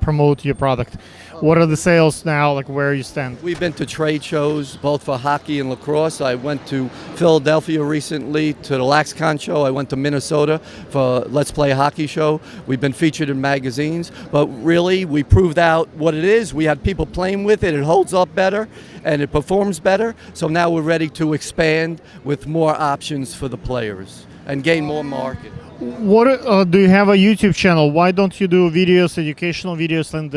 promote your product? What are the sales now, like where you stand? We've been to trade shows, both for hockey and lacrosse. I went to Philadelphia recently to the LaxCon show. I went to Minnesota for Let's Play Hockey show. We've been featured in magazines, but really we proved out what it is. We had people playing with it. It holds up better and it performs better. So now we're ready to expand with more options for the players and gain more market. What do you have a YouTube channel? Why don't you do videos, educational videos, and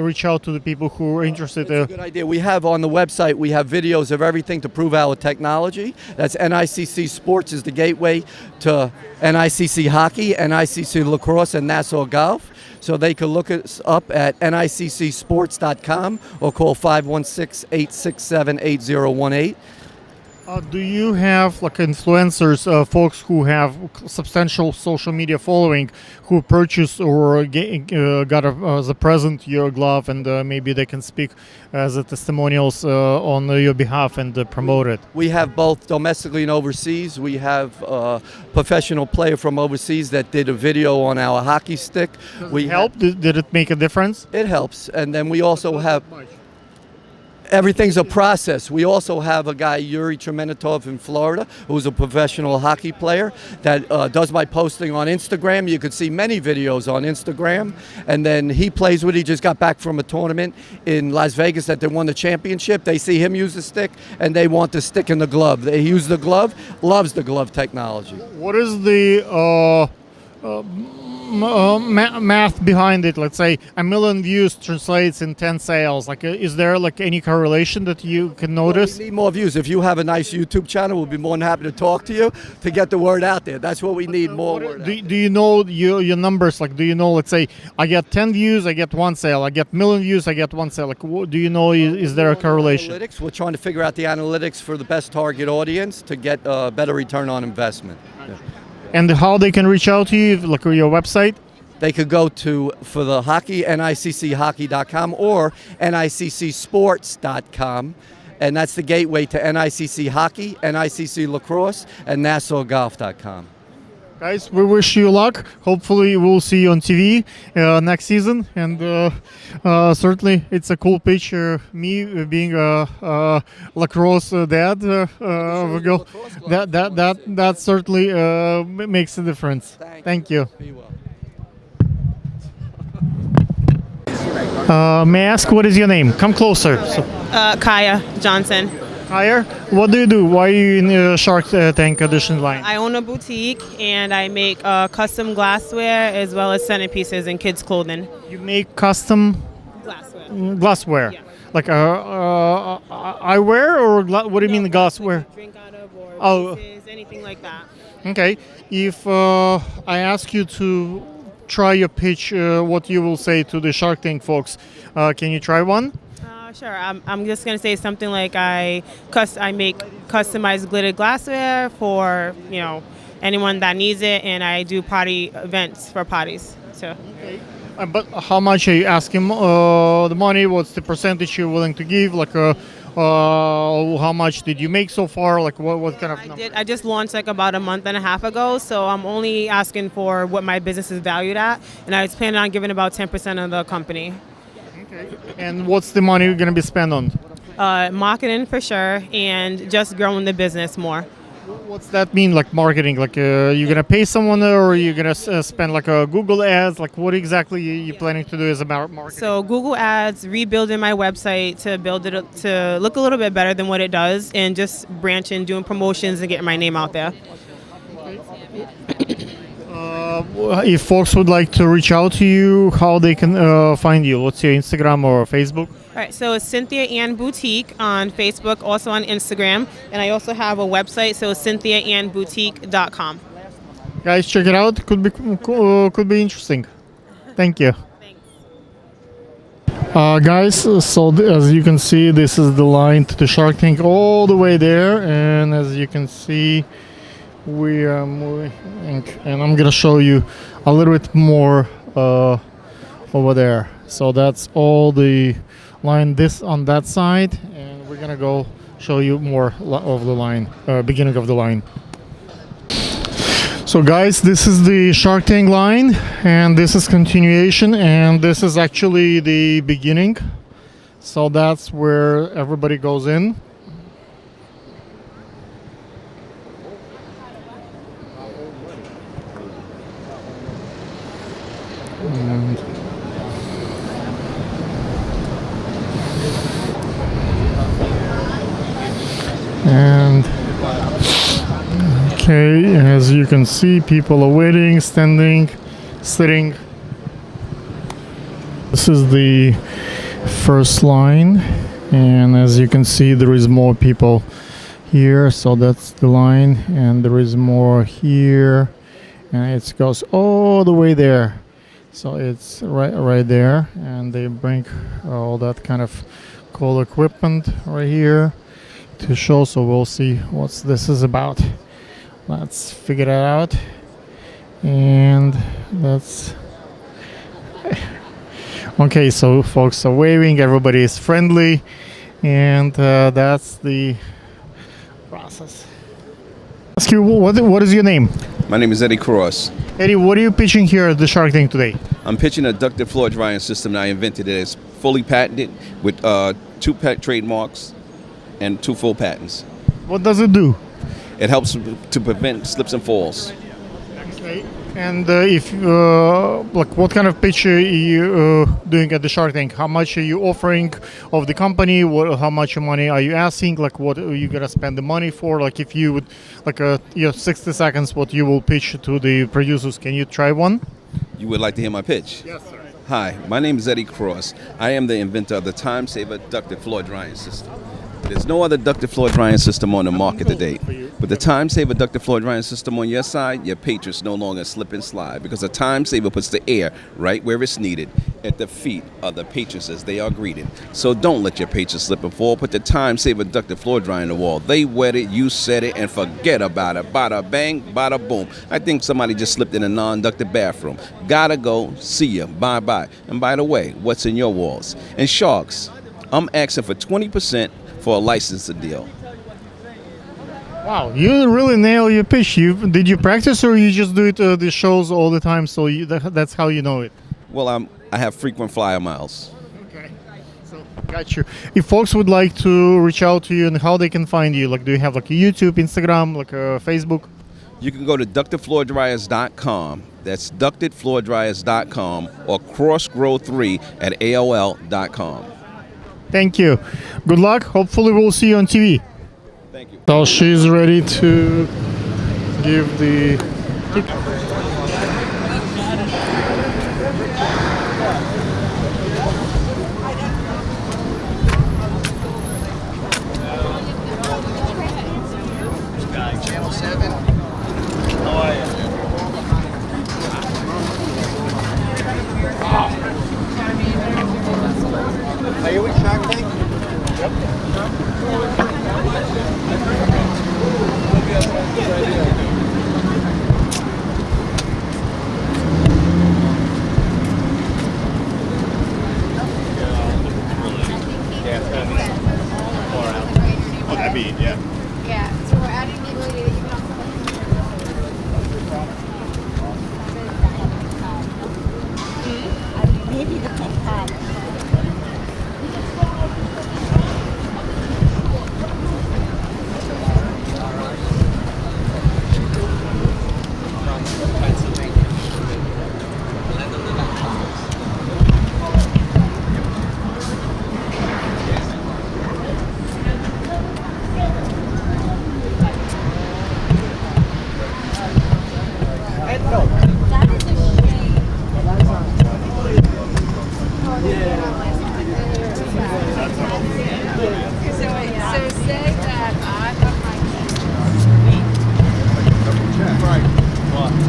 reach out to the people who are interested? That's a good idea. We have on the website, we have videos of everything to prove our technology. That's NICC Sports is the gateway to NICC Hockey, NICC Lacrosse, and Nassau Golf. So they can look us up at niccsports.com or call 516-867-8018. Do you have like influencers, folks who have substantial social media following, who purchase or got as a present your glove, and maybe they can speak as a testimonials on your behalf and promote it? We have both domestically and overseas. We have a professional player from overseas that did a video on our hockey stick. We helped. Did it make a difference? It helps, and then we also have. Everything's a process. We also have a guy, Yuri Tremenitov in Florida, who's a professional hockey player that does my posting on Instagram. You could see many videos on Instagram. And then he plays with, he just got back from a tournament in Las Vegas that they won the championship. They see him use the stick and they want the stick in the glove. They use the glove, loves the glove technology. What is the math behind it? Let's say 1 million views translates in 10 sales. Like, is there like any correlation that you can notice? Well, we need more views. If you have a nice YouTube channel, we'll be more than happy to talk to you to get the word out there. That's what we need, more word. Do you know your numbers? Like, do you know, let's say I get 10 views, I get 1 sale. I get 1 million views, I get 1 sale. Like, do you know, is there a correlation? Analytics. We're trying to figure out the analytics for the best target audience to get a better return on investment. Yeah. And how they can reach out to you, like your website? They could go to, for the hockey, nicchockey.com or niccsports.com. And that's the gateway to NICC Hockey, NICC Lacrosse, and NassauGolf.com. Guys, we wish you luck. Hopefully we'll see you on TV next season. And certainly it's a cool picture. Me being a lacrosse dad of a girl. That certainly makes a difference. Thank you. Be well. May I ask, what is your name? Come closer. Kaya Johnson. Kaya, what do you do? Why are you in the Shark Tank audition line? I own a boutique and I make custom glassware as well as centerpieces and kids' clothing. You make custom glassware? Yeah. Like eyewear, or what do you mean glassware? Drink out of or pieces, anything like that. Okay. If I ask you to try your pitch, what you will say to the Shark Tank folks, can you try one? Sure. I'm just gonna say something like I make customized glitter glassware for anyone that needs it, and I do party events for parties. So. Okay. But how much are you asking the money? What's the percentage you're willing to give? Like, how much did you make so far? Like, what kind of number? I just launched like about a month and a half ago, so I'm only asking for what my business is valued at, and I was planning on giving about 10% of the company. Okay. And what's the money you're going to be spent on? Marketing for sure, and just growing the business more. What's that mean, like marketing? Like you're gonna pay someone, or you're gonna spend like Google ads? Like what exactly you planning to do as a marketing? So Google ads, rebuilding my website to build it to look a little bit better than what it does, and just branching, doing promotions, and getting my name out there. If folks would like to reach out to you, how they can find you? What's your Instagram or Facebook? All right, so it's Cynthia Ann Boutique on Facebook, also on Instagram, and I also have a website, so cynthiaannboutique.com. Guys, check it out. Could be interesting. Thank you. Guys, so as you can see, this is the line to the Shark Tank all the way there, and as you can see, we are moving, and I'm gonna show you a little bit more over there. So that's all the line this on that side, and we're gonna go show you more of the line, beginning of the line. So guys, this is the Shark Tank line, and this is continuation, and this is actually the beginning. So that's where everybody goes in. And Okay, as you can see, people are waiting, standing, sitting. This is the first line, and as you can see, there is more people here. So that's the line, and there is more here, and it goes all the way there. So it's right there, and they bring all that kind of cool equipment right here to show. So we'll see what this is about. Let's figure it out. And that's okay. So folks are waving, everybody is friendly, and that's the process. Ask you, what is your name? My name is Eddie Cross. Eddie, what are you pitching here at the Shark Tank today? I'm pitching a ducted floor drying system that I invented. It is fully patented with 2 trademarks and 2 full patents. What does it do? It helps to prevent slips and falls. Okay. And if like, what kind of pitch are you doing at the Shark Tank? How much are you offering of the company? How much money are you asking? Like, what are you gonna spend the money for? Like, if you would, like, 60 seconds, what you will pitch to the producers? Can you try one? You would like to hear my pitch? Yes, sir. Hi, my name is Eddie Cross. I am the inventor of the Time Saver ducted floor drying system. There's no other ducted floor drying system on the market today. With the Time Saver ducted floor drying system on your side, your patrons no longer slip and slide, because the Time Saver puts the air right where it's needed, at the feet of the patrons as they are greeted. So don't let your patrons slip and fall. Put the Time Saver ducted floor dryer on the wall. They wet it, you set it, and forget about it. Bada bang, bada boom. I think somebody just slipped in a non-ducted bathroom. Gotta go. See ya. Bye bye. And by the way, what's in your walls? And Sharks, I'm asking for 20% for a licensing deal. Wow, you really nail your pitch. Did you practice, or you just do it the shows all the time? So that's how you know it. Well, I have frequent flyer miles. Okay, so got you. If folks would like to reach out to you, and how they can find you, like, do you have like a YouTube, Instagram, like a Facebook? You can go to ductedfloordryers.com. That's ductedfloordryers.com, or crossgrow3 at AOL.com. Thank you. Good luck. Hopefully we'll see you on TV. Thank you. So she's ready to give the ticket. Channel 7. How are you? Are you with Shark Tank? Oh, that'd be, yeah. Yeah, so we're adding the ability that you can also maybe the pad.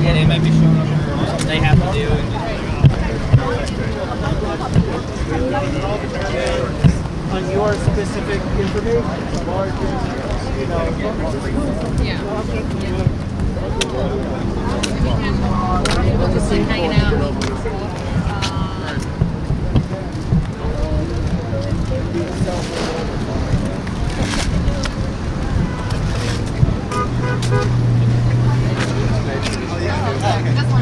Yeah, they might be showing up for something they have to do. On your specific information, We'll just like hanging out.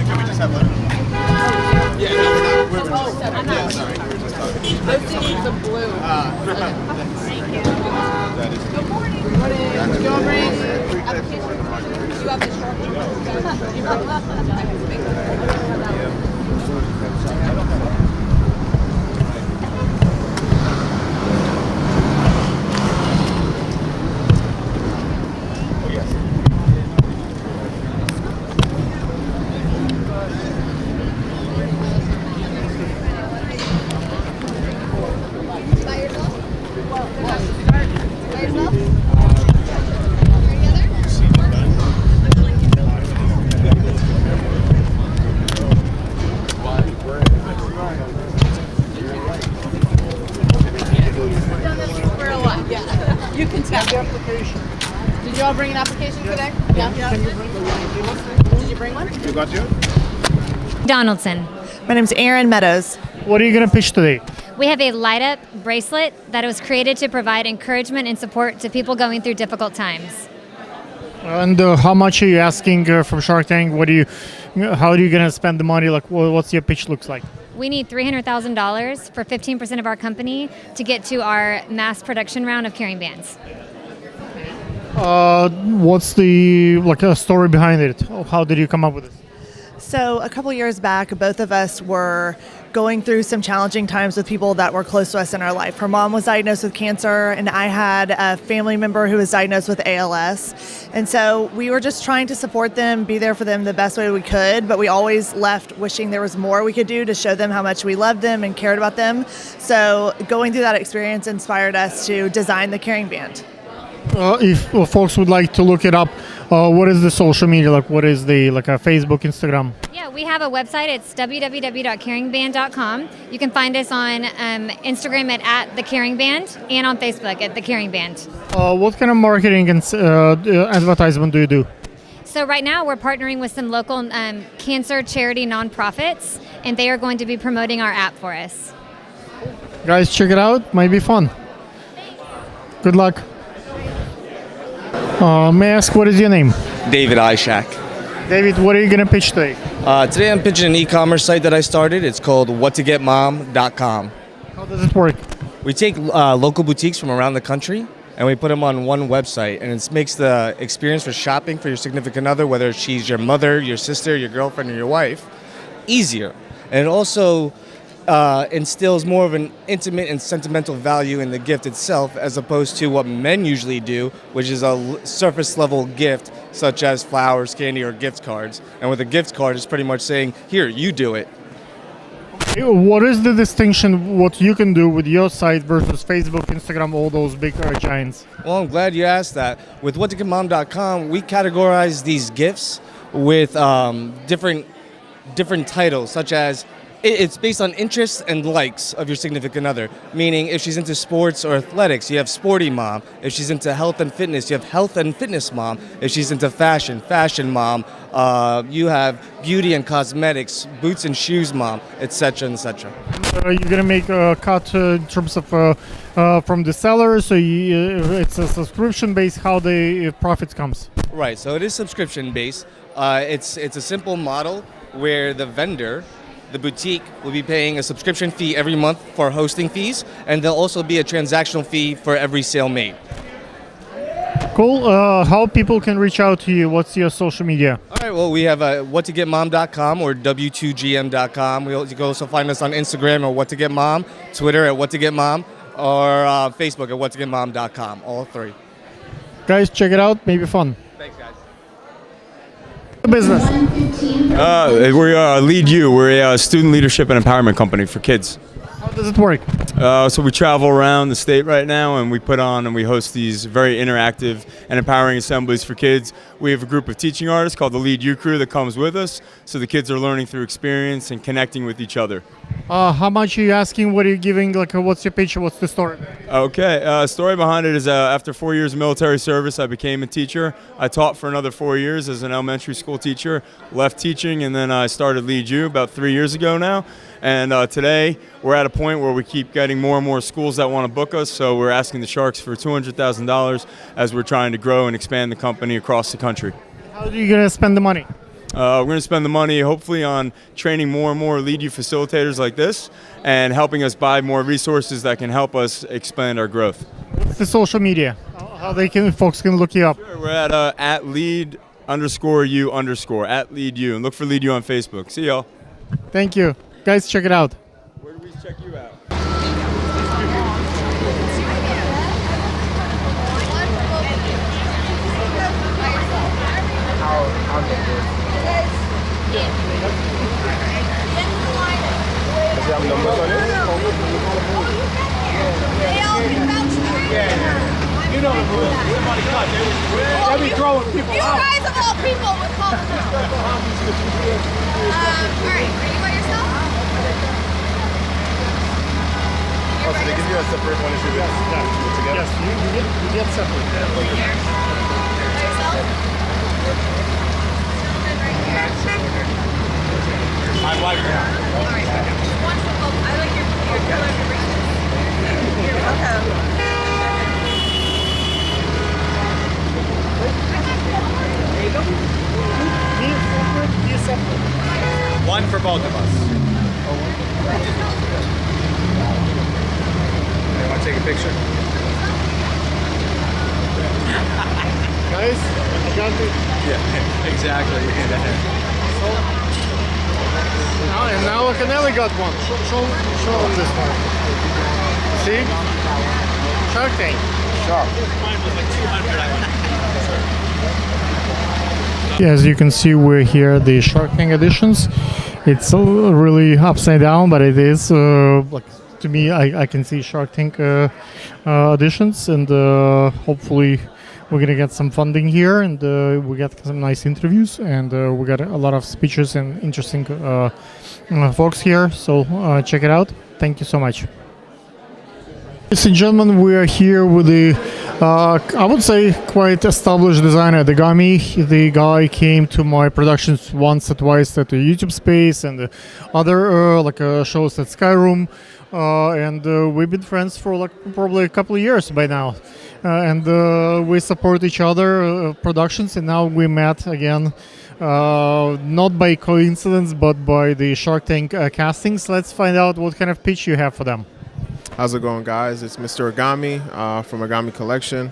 Can we just have one? Yeah, no, we're not. Yeah, sorry. We were just talking. I'm seeing the blue. Thank you. That is. Good morning. Do you want to bring application? You have the short Did you all bring an application today? Yeah. Did you bring one? You got you? Donaldson. My name's Erin Meadows. What are you going to pitch today? We have a light up bracelet that was created to provide encouragement and support to people going through difficult times. And how much are you asking from Shark Tank? How are you going to spend the money? Like, what's your pitch looks like? We need $300,000 for 15% of our company to get to our mass production round of carrying bands. What's the story behind it? How did you come up with it? So a couple years back, both of us were going through some challenging times with people that were close to us in our life. Her mom was diagnosed with cancer, and I had a family member who was diagnosed with ALS. And so we were just trying to support them, be there for them the best way we could, but we always left wishing there was more we could do to show them how much we loved them and cared about them. So going through that experience inspired us to design the carrying band. If folks would like to look it up, what is the social media like? What is the Facebook, Instagram? Yeah, we have a website. It's www.caringband.com. You can find us on Instagram at The Caring Band and on Facebook at The Caring Band. What kind of marketing and advertisement do you do? So right now we're partnering with some local cancer charity nonprofits, and they are going to be promoting our app for us. Guys, check it out. Might be fun. Good luck. May I ask, what is your name? David Ishak. David, what are you going to pitch today? Today I'm pitching an e-commerce site that I started. It's called whattogetmom.com. How does it work? We take local boutiques from around the country and we put them on one website, and it makes the experience for shopping for your significant other, whether she's your mother, your sister, your girlfriend, or your wife, easier. And it also instills more of an intimate and sentimental value in the gift itself, as opposed to what men usually do, which is a surface level gift such as flowers, candy, or gift cards. And with a gift card, it's pretty much saying, here, you do it. What is the distinction, what you can do with your site versus Facebook, Instagram, all those big giants? Well, I'm glad you asked that. With whattogetmom.com, we categorize these gifts with different titles, such as it's based on interests and likes of your significant other. Meaning, if she's into sports or athletics, you have sporty mom. If she's into health and fitness, you have health and fitness mom. If she's into fashion, fashion mom. You have beauty and cosmetics, boots and shoes mom, etc., etc. You're going to make a cut in terms of from the seller, so it's a subscription based. How the profits comes? Right. So it is subscription based. It's a simple model where the vendor, the boutique, will be paying a subscription fee every month for hosting fees, and there'll also be a transactional fee for every sale made. Cool. How people can reach out to you? What's your social media? All right, well, we have whattogetmom.com or w2gm.com. You can also find us on Instagram at whattogetmom, Twitter at whattogetmom, or Facebook at whattogetmom.com, all three. Guys, check it out. Maybe fun. Thanks, guys. Business. We Lead You. We're a student leadership and empowerment company for kids. How does it work? So we travel around the state right now, and we put on and we host these very interactive and empowering assemblies for kids. We have a group of teaching artists called the Lead You crew that comes with us, so the kids are learning through experience and connecting with each other. How much are you asking? What are you giving? What's your pitch? What's the story? Okay, story behind it is after 4 years of military service, I became a teacher. I taught for another 4 years as an elementary school teacher, left teaching, and then I started Lead You about 3 years ago now. And today, we're at a point where we keep getting more and more schools that want to book us, so we're asking the Sharks for $200,000 as we're trying to grow and expand the company across the country. How are you going to spend the money? We're going to spend the money hopefully on training more and more Lead You facilitators like this and helping us buy more resources that can help us expand our growth. What's the social media? How folks can look you up? Sure, we're at lead_you_, at Lead You, and look for Lead You on Facebook. See y'all. Thank you. Guys, check it out. Where do we check you out? You know the rules. They'll be throwing people out. You guys of all people would call them out. All right, are you by yourself? Oh, so they give you a separate one if you Yes, together? yes, you get separate. My wife now. I like your color of your You're welcome. Be separate. One for both of us. You want to take a picture? Guys, you got it. Yeah, exactly. And now Canelli got one. Show them this one. See? Shark Tank. Mine was like 200. Yeah, as you can see, we're here at the Shark Tank editions. It's really upside down, but it is like, to me, I can see Shark Tank editions, and hopefully we're gonna get some funding here, and we get some nice interviews, and we got a lot of speeches and interesting folks here. So check it out. Thank you so much. Ladies and gentlemen, we are here with the, I would say, quite established designer, Degami. The guy came to my productions once or twice at the YouTube Space and other shows at Skyroom, and we've been friends for like probably a couple of years by now, and we support each other productions, and now we met again. Not by coincidence, but by the Shark Tank castings. Let's find out what kind of pitch you have for them. How's it going, guys? It's Mr. Agami from Agami Collection.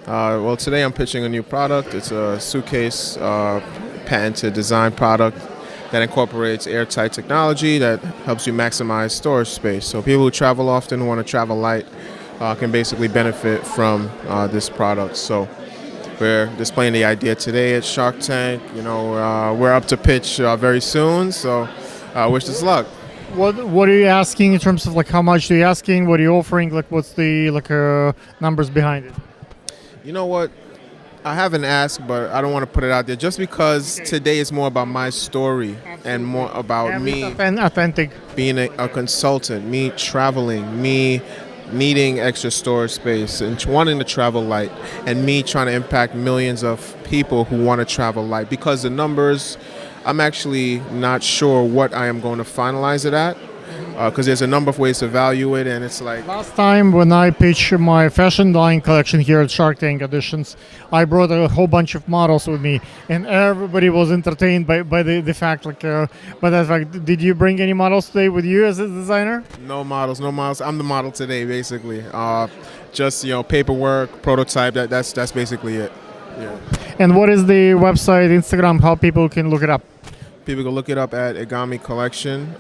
Well, today I'm pitching a new product. It's a suitcase patented design product that incorporates airtight technology that helps you maximize storage space. So people who travel often, who want to travel light, can basically benefit from this product. So we're displaying the idea today at Shark Tank. You know, we're up to pitch very soon, so wish us luck. What are you asking in terms of like how much are you asking? What are you offering? Like what's the numbers behind it? You know what? I haven't asked, but I don't want to put it out there just because today is more about my story and more about me authentic, being a consultant, me traveling, me needing extra storage space and wanting to travel light, and me trying to impact millions of people who want to travel light. Because the numbers, I'm actually not sure what I am going to finalize it at, because there's a number of ways to value it, and it's like... Last time when I pitched my fashion line collection here at Shark Tank Editions, I brought a whole bunch of models with me, and everybody was entertained by the fact, by that fact. Did you bring any models today with you as a designer? No models. I'm the model today, basically. Just, paperwork, prototype, that's basically it. Yeah. And what is the website, Instagram, how people can look it up? People can look it up at Agami Collection.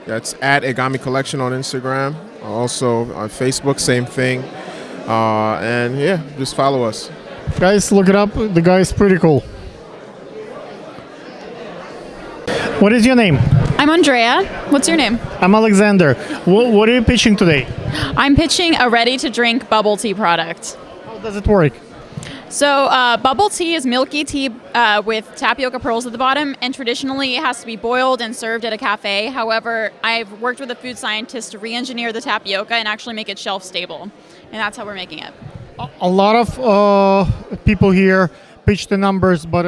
That's at Agami Collection on Instagram. Also on Facebook, same thing. And yeah, just follow us. Guys, look it up. The guy is pretty cool. What is your name? I'm Andrea. What's your name? I'm Alexander. What are you pitching today? I'm pitching a ready-to-drink bubble tea product. How does it work? So bubble tea is milky tea with tapioca pearls at the bottom, and traditionally it has to be boiled and served at a cafe. However, I've worked with a food scientist to re-engineer the tapioca and actually make it shelf stable, and that's how we're making it. A lot of people here pitch the numbers, but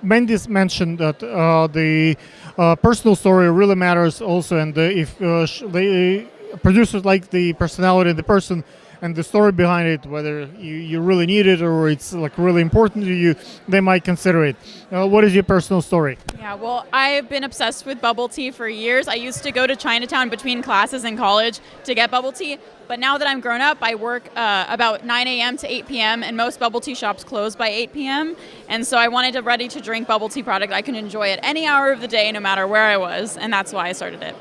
Mendes mentioned that the personal story really matters also, and if the producers like the personality of the person and the story behind it, whether you really need it or it's like really important to you, they might consider it. What is your personal story? Yeah, well, I've been obsessed with bubble tea for years. I used to go to Chinatown between classes in college to get bubble tea, but now that I'm grown up, I work about 9 a.m. to 8 p.m., and most bubble tea shops close by 8 p.m., and so I wanted a ready-to-drink bubble tea product I can enjoy at any hour of the day, no matter where I was, and that's why I started it.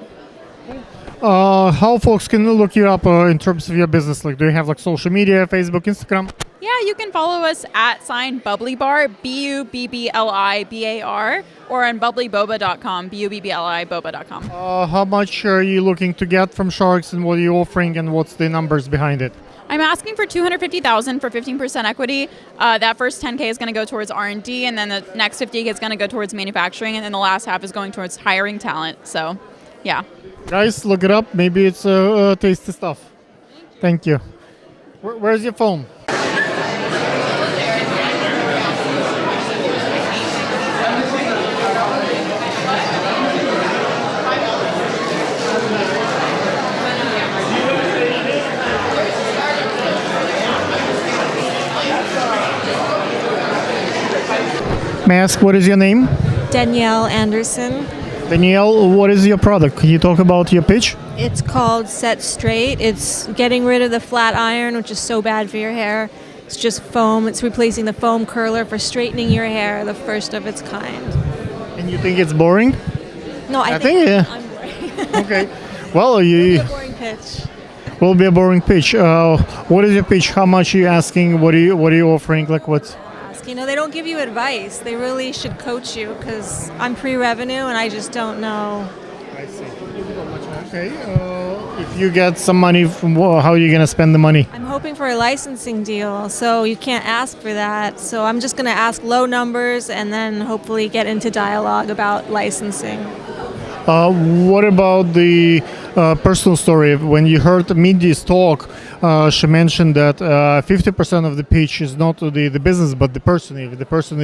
How folks can look you up in terms of your business? Like, do you have like social media, Facebook, Instagram? Yeah, you can follow us at @bubblybar, BUBBLIBAR, or on bubblyboba.com, BUBBLIBoba.com. How much are you looking to get from Sharks, and what are you offering, and what's the numbers behind it? I'm asking for $250,000 for 15% equity. That first $10K is going to go towards R&D, and then the next $50K is going to go towards manufacturing, and then the last half is going towards hiring talent. So Yeah. Guys, look it up. Maybe it's tasty stuff. Thank you. Where's your phone? May I ask what is your name? Danielle Anderson. Danielle, what is your product? Can you talk about your pitch? It's called Set Straight. It's getting rid of the flat iron, which is so bad for your hair. It's just foam. It's replacing the foam curler for straightening your hair, the first of its kind. And you think it's boring? No, I think yeah. I'm boring. Okay. Well, you. It'll be a boring pitch. Will be a boring pitch. What is your pitch? How much are you asking? What are you offering? Like what? You know, they don't give you advice. They really should coach you because I'm pre-revenue and I just don't know. I see. Okay. If you get some money from how are you going to spend the money? I'm hoping for a licensing deal, so you can't ask for that. So I'm just going to ask low numbers and then hopefully get into dialogue about licensing. What about the personal story? When you heard Mindy's talk, she mentioned that 50% of the pitch is not the business, but the person. If the person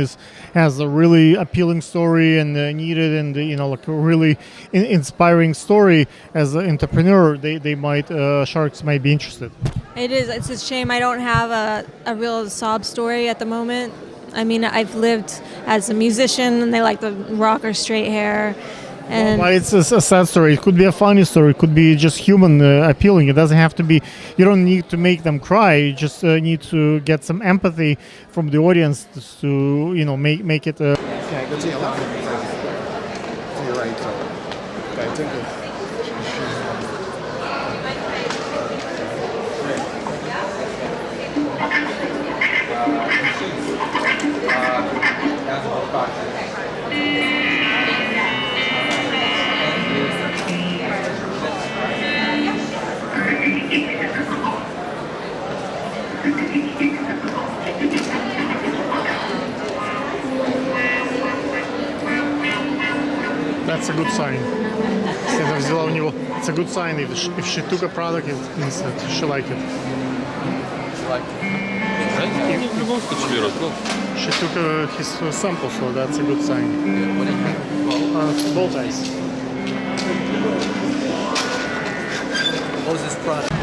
has a really appealing story and needed, and like a really inspiring story as an entrepreneur, they might sharks might be interested. It is. It's a shame I don't have a real sob story at the moment. I mean, I've lived as a musician, and they like the rock or straight hair. And well, it's a sad story. It could be a funny story. It could be just human appealing. It doesn't have to be. You don't need to make them cry. You just need to get some empathy from the audience to make it. Yeah, go to your left. To your right. Okay, take it. That's a good sign. It's a good sign if she took a product, it means that she liked it. She took his sample, so that's a good sign. Both eyes. What was this product?